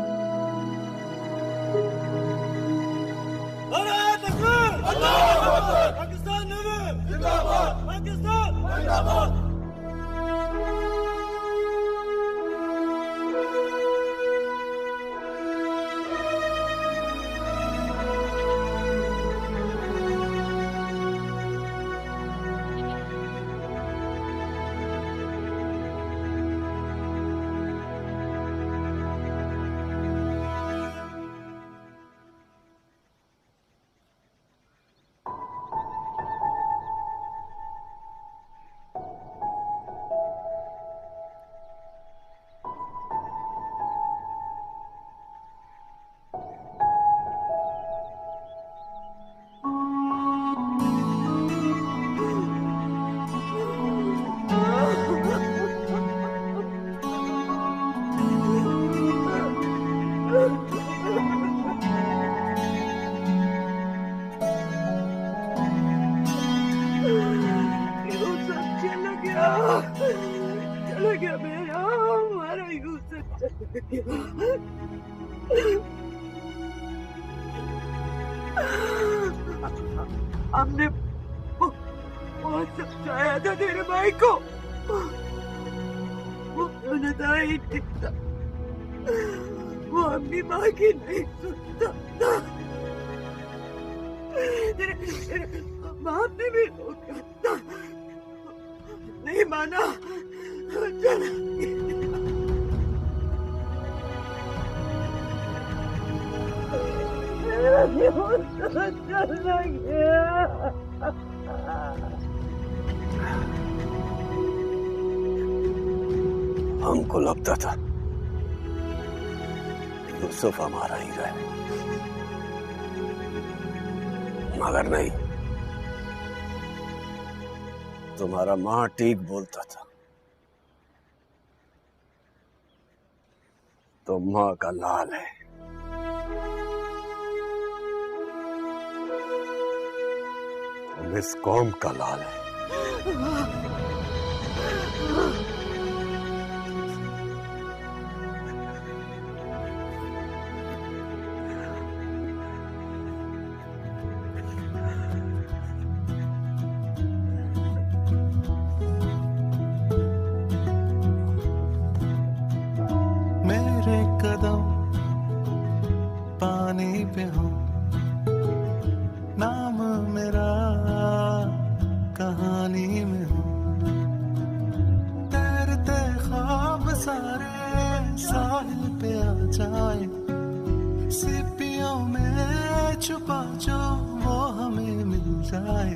हमने बहुत समझाया था तेरे भाई को, वो सुनता ही नहीं था, वो अपनी माँ की नहीं सुनता था। तेरे बाप ने भी रोका था, नहीं माना, चला चला गया। हमको लगता था यूसुफ हमारा ही रहे, मगर नहीं, तुम्हारा माँ ठीक बोलता था। तो माँ का लाल है। इस कौम का लाल है। मेरे कदम पानी पे हो, नाम मेरा कहानी में हो, तैरते ख्वाब सारे साहिल पे आ जाए, सीपियों में छुपा जो वो हमें मिल जाए।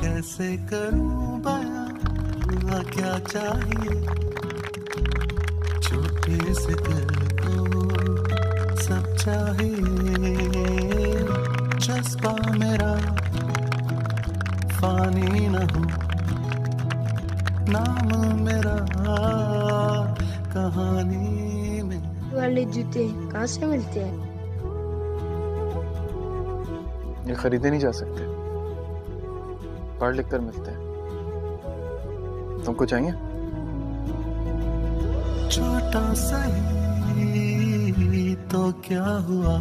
कैसे करूं बयां क्या चाहिए, छोटे से दिल को सब चाहिए। जज्बा मेरा फानी न हो, नाम मेरा कहानी में। वाले जूते कहाँ से मिलते हैं? ये खरीदे नहीं जा सकते, पढ़ लिख कर मिलते हैं। तुमको चाहिए? छोटा सही तो क्या हुआ,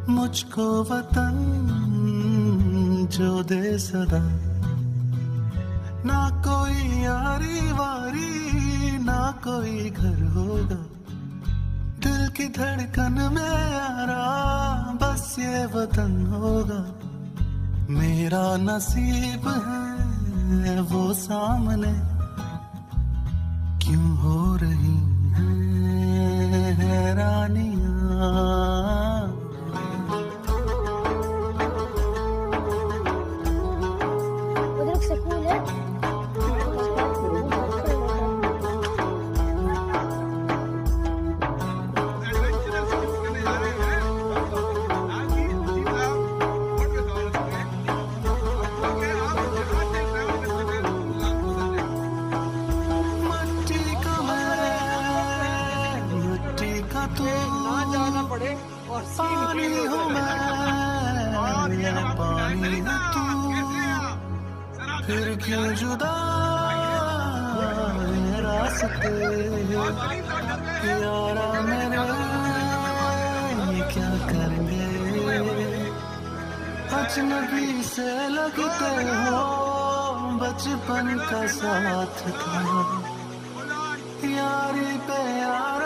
मुझको वतन जो दे सदा। ना कोई यारी वारी, ना कोई घर होगा, दिल की धड़कन में यारा बस ये वतन होगा। मेरा नसीब है वो सामने, क्यों हो रही हैं हैरानियां। उधर स्कूल है। पानी हूँ मैं, पानी है तू, फिर क्यों जुदा ये रास्ते। यारा मेरे ये क्या करेंगे, अजनबी से लगते हो, बचपन का साथ था, यारी पे यार